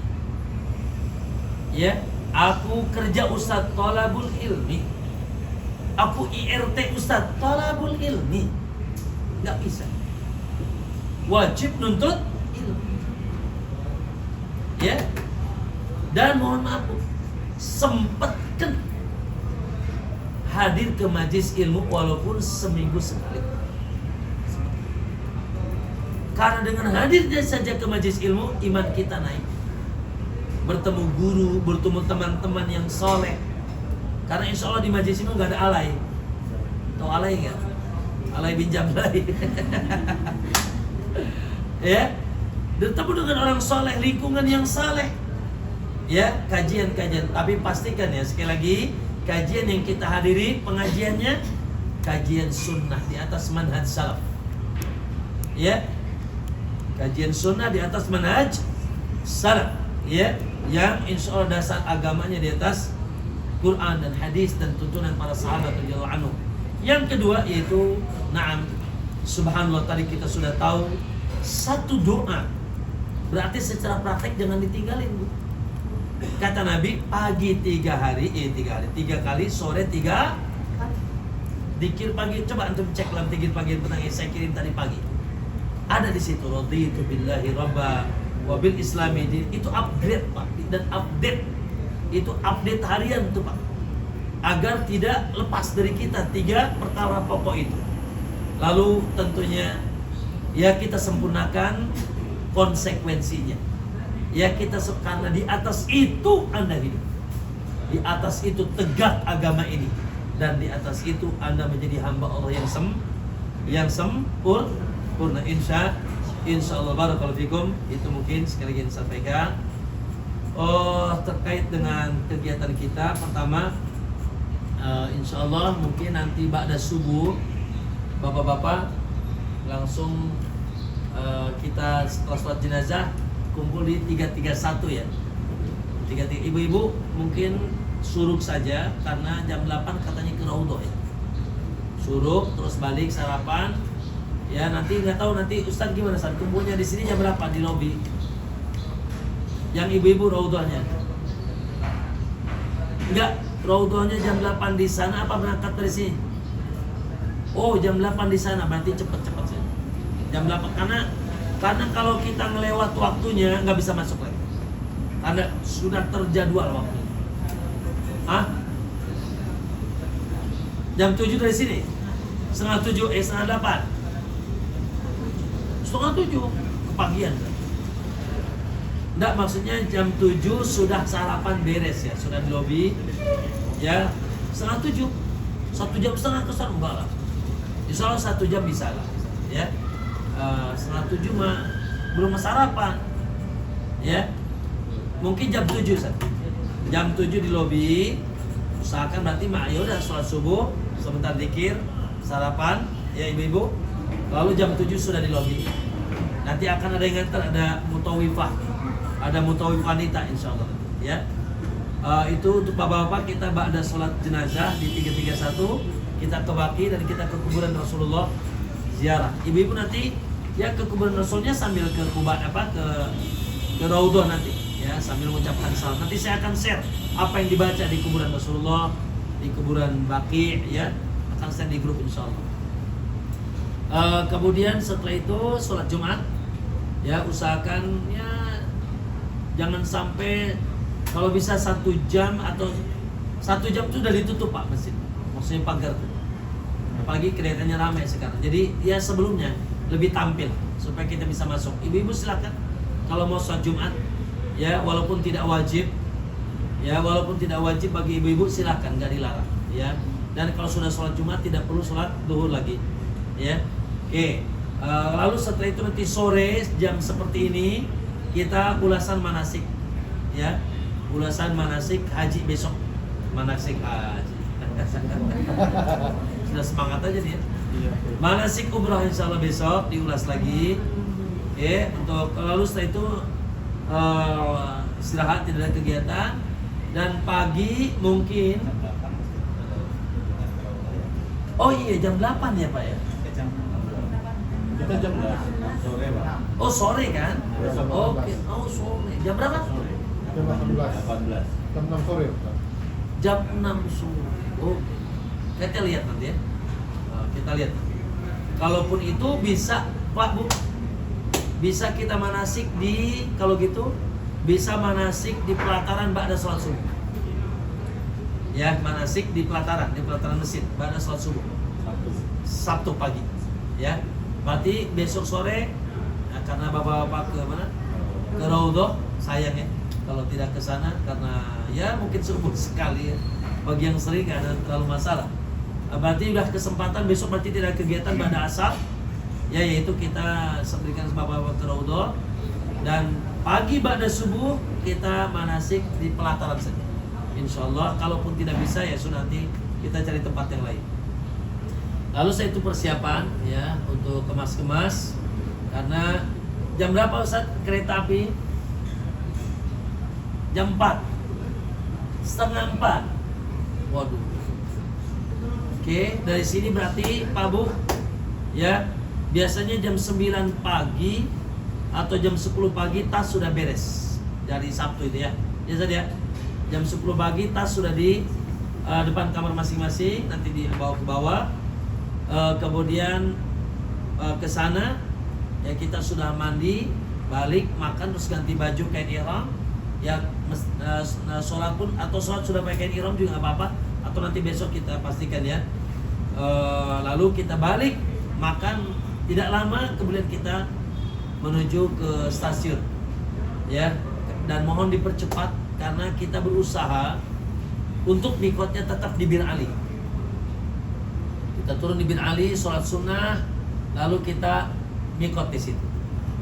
Ya, aku kerja ustaz thalabul ilmi. Aku IRT ustaz thalabul ilmi. Enggak bisa. Wajib nuntut ilmu. Ya. Dan mohon maaf, sempatkan hadir ke majlis ilmu walaupun seminggu sekali. Karena dengan hadirnya saja ke majlis ilmu, iman kita naik. Bertemu guru, bertemu teman-teman yang soleh. Karena insya Allah di majlis ilmu gak ada alay. Tahu alay gak? Alay bin Jamlai. Ya, bertemu dengan orang soleh, lingkungan yang saleh. Ya, kajian-kajian. Tapi pastikan ya, sekali lagi, kajian yang kita hadiri, pengajiannya kajian sunnah di atas manhaj salaf. Ya, kajian sunnah di atas manhaj salaf. Ya, yang insya Allah dasar agamanya di atas Quran dan hadis dan tuntunan para sahabat radhiyallahu anhu. Yang kedua yaitu subhanallah, tadi kita sudah tahu satu doa. Berarti secara praktek jangan ditinggalin, Bu. Kata Nabi, pagi 3 kali, sore 3 kali. Dikir pagi, coba antum cek dalam dikir pagi petang yang saya kirim tadi pagi. Ada di situ raditu billahi rabba wa bil islami din. Itu upgrade, Pak, dan update. Itu update harian tuh, Pak. Agar tidak lepas dari kita 3 perkara pokok itu. Lalu tentunya ya kita sempurnakan konsekuensinya. Ya kita, karena di atas itu Anda hidup. Di atas itu tegak agama ini. Dan di atas itu Anda menjadi hamba Allah yang sempurna. Insya Allah barakallahu fikum. Itu mungkin sekali lagi disampaikan. Terkait dengan kegiatan kita, pertama insya Allah mungkin nanti ba'da subuh bapak-bapak langsung kita setelah sholat jenazah kumpul di 331 ya. 33 ibu-ibu mungkin suruk saja karena jam 8 katanya ke Raudhah ya. Suruk terus balik sarapan. Ya nanti nggak tahu nanti Ustaz gimana saat kumpulnya di sini jam berapa di lobi. Yang ibu-ibu Raudhahnya. Enggak, Raudhahnya jam 8 di sana apa berangkat dari sini? Oh, jam 8 di sana, berarti cepet-cepet sih. Jam 8 karena kalau kita ngelewat waktunya nggak bisa masuk lagi. Karena sudah terjadwal waktu. Jam 7 dari sini. Setengah 8. Setengah 7 kepagian. Enggak, maksudnya jam 7 sudah sarapan beres ya, sudah di lobi. Ya, setengah 7. 1 jam setengah kesana enggak lah. Insya Allah 1 jam bisa lah. Ya. Setengah 7 mah belum sarapan. Ya. Mungkin jam 7 Ustaz. jam 7 di lobi. Usahakan berarti ayo udah sholat subuh, sebentar zikir, sarapan, ya ibu-ibu. Lalu jam 7 sudah di lobi. Nanti akan ada yang nganter, ada mutawifah, ada mutawif wanita insya Allah, ya. Itu untuk bapak-bapak, kita ba'da sholat jenazah di 331 kita ke Baqi dan kita ke kuburan Rasulullah ziarah. Ibu-ibu nanti ya ke kuburan Rasulnya sambil ke ke Raudhah nanti, ya, sambil mengucapkan salam. Nanti saya akan share apa yang dibaca di kuburan Rasulullah, di kuburan Baqi, ya, akan share di grup insya Allah. Kemudian setelah itu sholat Jumat, ya, usahakan ya jangan sampai, kalau bisa 1 jam atau 1 jam itu sudah ditutup Pak masjid, maksudnya pagar tuh. Apalagi kelihatannya ramai sekarang. Jadi ya sebelumnya lebih tampil supaya kita bisa masuk. Ibu-ibu silakan kalau mau sholat Jumat, ya, walaupun tidak wajib, ya, walaupun tidak wajib bagi ibu-ibu silakan, nggak dilarang, ya. Dan kalau sudah sholat Jumat tidak perlu sholat duhur lagi, ya. Oke. Lalu setelah itu nanti sore jam seperti ini kita ulasan manasik, ya. Ulasan manasik haji besok, manasik haji. Sudah semangat aja dia. Manasik umrah insya Allah besok diulas lagi, ya. Untuk lalu setelah itu istirahat, tidak ada kegiatan, dan pagi mungkin, oh iya jam 8 ya Pak ya. Kita jam sore Pak. Oh sore kan? Oke. Oh sore. Jam berapa? Jam 18. Jam 6 sore Pak. Jam 6 sore. Oke. Kita lihat nanti ya. Kita lihat. Kalaupun itu bisa Pak Bu, bisa kita manasik di, kalau gitu bisa manasik di pelataran ba'da sholat subuh. Ya, manasik di pelataran masjid ba'da sholat subuh. Sabtu pagi. Ya. Berarti besok sore, nah, karena bapak-bapak ke mana? Ke Raudhah, sayang ya kalau tidak ke sana karena ya mungkin subuh sekali ya. Bagi yang sering nggak ada terlalu masalah. Berarti udah kesempatan besok, berarti tidak ada kegiatan pada asar, ya, yaitu kita berikan bapak-bapak ke Raudhah, dan pagi pada subuh kita manasik di pelataran saja. Insya Allah, kalaupun tidak bisa ya sudah nanti kita cari tempat yang lain. Lalu saya itu persiapan ya untuk kemas-kemas, karena jam berapa Ustaz kereta api? Jam 4, setengah 4. Waduh. Oke, dari sini berarti Pak Bu, ya, biasanya jam 9 pagi atau jam 10 pagi tas sudah beres dari Sabtu itu ya. Biasa ya. Jam 10 pagi tas sudah di depan kamar masing-masing, nanti dibawa ke bawah. Kemudian ke sana ya kita sudah mandi, balik, makan, terus ganti baju kain ihram. Ya, sholat pun atau sholat sudah pakai kain ihram juga nggak apa-apa, atau nanti besok kita pastikan ya. Lalu kita balik, makan tidak lama, kemudian kita menuju ke stasiun, ya. Dan mohon dipercepat karena kita berusaha untuk mikotnya tetap di Bir Ali. Kita turun di Bin Ali, sholat sunnah, lalu kita mikot di situ.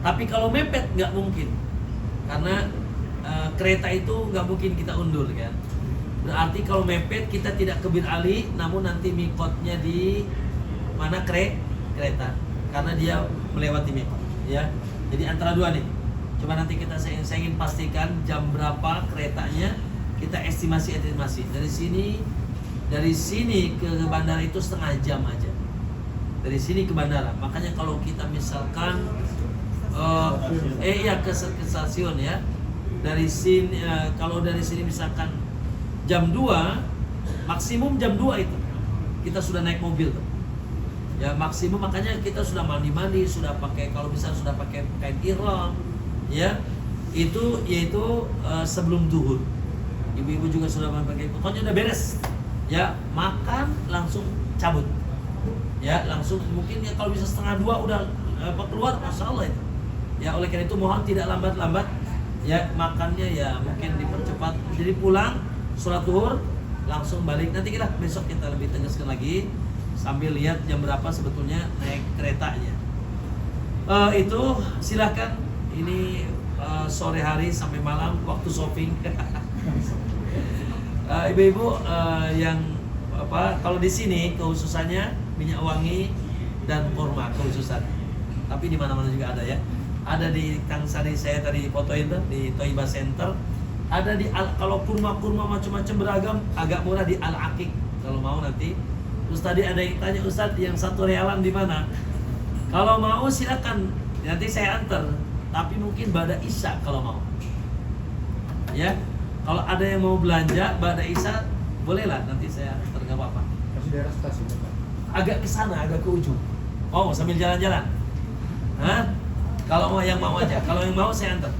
Tapi kalau mepet nggak mungkin, karena kereta itu nggak mungkin kita undur kan. Berarti kalau mepet kita tidak ke Bin Ali, namun nanti mikotnya di mana kereta, karena dia melewati mikot. Ya, jadi antara dua nih. Coba nanti saya ingin pastikan jam berapa keretanya, kita estimasi dari sini ke bandara itu setengah jam aja. Dari sini ke bandara. Makanya kalau kita misalkan ke stasiun ya. Dari sini kalau dari sini misalkan jam 2, maksimum jam 2 itu kita sudah naik mobil tuh. Ya maksimum, makanya kita sudah mandi-mandi, sudah pakai, kalau bisa sudah pakai kain ihram, ya. Itu yaitu sebelum zuhur. Ibu-ibu juga sudah pakai, pokoknya udah beres. Ya, makan langsung cabut. Ya, langsung mungkin ya kalau bisa setengah 2 udah keluar, Masya Allah itu. Ya, oleh karena itu mohon tidak lambat-lambat. Ya, makannya ya mungkin dipercepat. Jadi pulang, sholat zuhur, langsung balik. Nanti besok kita lebih tegaskan lagi sambil lihat jam berapa sebetulnya naik keretanya. Itu silahkan. Ini sore hari sampai malam waktu shopping. Ibu-ibu yang apa? Kalau di sini kekhususannya minyak wangi dan kurma kekhususan. Tapi di mana-mana juga ada ya. Ada di Kang Sari saya tadi fotoin tuh di Toiba Center. Ada di kalau kurma-kurma macam-macam beragam, agak murah di Al Aqiq kalau mau nanti. Terus tadi ada yang tanya Ustadz yang 1 realan di mana? Kalau mau silakan nanti saya antar. Tapi mungkin ba'da Isya kalau mau. Ya. Kalau ada yang mau belanja ba'da Isya bolehlah nanti saya antar enggak apa-apa. Masih daerah stasiun Pak. Agak ke sana, agak ke ujung. Oh, sambil jalan-jalan. Hah? Kalau mau yang mau aja. Kalau yang mau saya antar.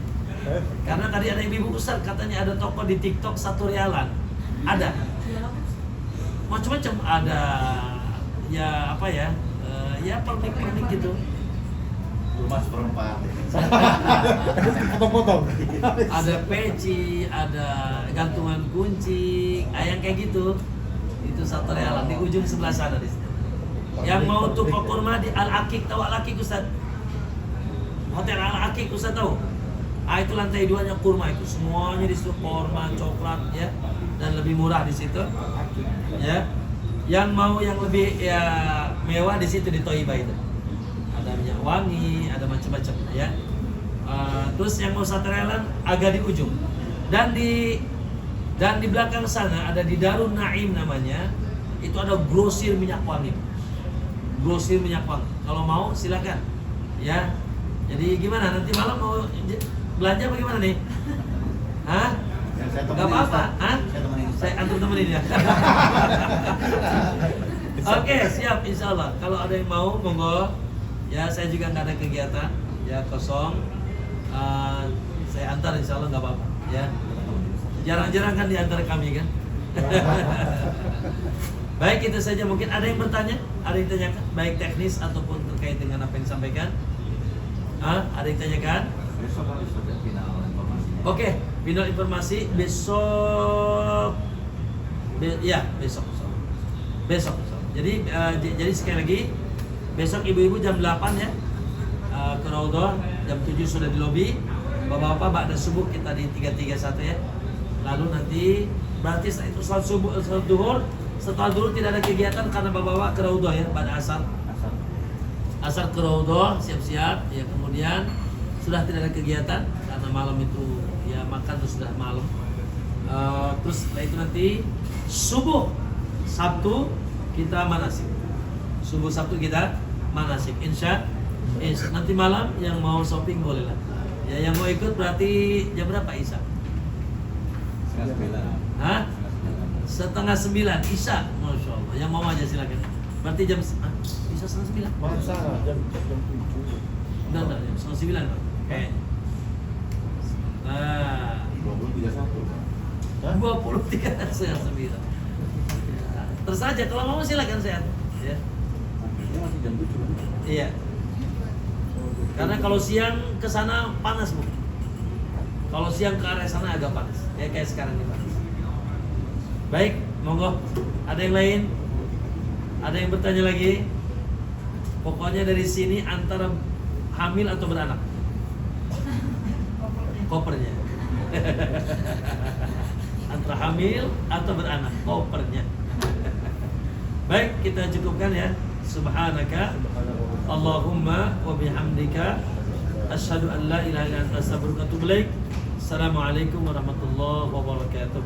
Karena tadi ada ibu Ustaz katanya ada toko di TikTok 1 realan. Ada. Macam-macam ada ya apa ya? Ya pernik-pernik gitu. Rumah seperempat. Potong-potong. Ada peci, ada gantungan kunci, yang kayak gitu. Itu 1 realan di ujung sebelah sana di situ. Yang mau toko kurma di Al Aqiq, tahu Al Aqiq Ustaz? Hotel Al Aqiq Ustaz tahu? Itu lantai 2-nya kurma itu semuanya di situ kurma, coklat ya dan lebih murah di situ. Ya. Yang mau yang lebih ya mewah di situ di Toiba itu. Ada minyak wangi, ada macam-macam ya. Terus yang mau 1 realan agak di ujung. Dan di belakang sana ada di Darun Naim namanya. Itu ada grosir minyak wangi. Grosir minyak wangi. Kalau mau silakan. Ya. Jadi gimana nanti malam mau belanja bagaimana nih? Hah? Gak apa-apa? Hah? Saya antar temenin ya. Oke, siap insya Allah. Kalau ada yang mau, monggo. Ya, saya juga nggak ada kegiatan. Ya, kosong. Saya antar insya Allah nggak apa-apa. Ya. Jarang-jarang kan diantar kami kan. Baik, itu saja. Mungkin ada yang bertanya, ada yang tanyakan, baik teknis ataupun terkait dengan apa yang disampaikan. Ada yang tanyakan? Besok harus ada final informasinya. Oke, final informasi besok. Besok. Jadi sekali lagi besok ibu-ibu jam 8 ya. Ke Raudhah, jam 7 sudah di lobi. Bapak-bapak ba'da subuh kita di 331 ya. Lalu nanti berarti setelah itu salat subuh, salat duhur, setelah duhur tidak ada kegiatan karena bapak-bapak ke Raudhah ya pada asar. Asar ke Raudhah, siap-siap ya, kemudian sudah tidak ada kegiatan karena malam itu ya makan tuh sudah malam. Terus setelah itu nanti subuh Sabtu kita manasik. Subuh Sabtu kita manasik. Insya nanti malam yang mau shopping boleh lah. Ya yang mau ikut berarti jam berapa Isya? Setengah 9. Hah? 8:30 Isya. Masya Allah. Yang mau aja silakan. Berarti jam Isya 8:30. Maaf sana jam 7. Enggak, jam 8:30 Pak. Kayaknya. Nah, 20.31. 23:30. Terus aja kalau mau silakan sehat. Ya. Ini masih jam 7 kan? Iya. Karena kalau siang ke sana panas, Bu. Kalau siang ke arah sana agak panas. Ya kayak sekarang ini panas. Baik, monggo. Ada yang lain? Ada yang bertanya lagi? Pokoknya dari sini antara hamil atau beranak? Kopernya. Antara hamil atau beranak, kopernya. Baik, kita cukupkan ya. Subhanaka Allahumma wa bihamdika asyhadu an la ilaha illa anta astaghfiruka wa atubu ilaik. Assalamualaikum warahmatullahi wabarakatuh.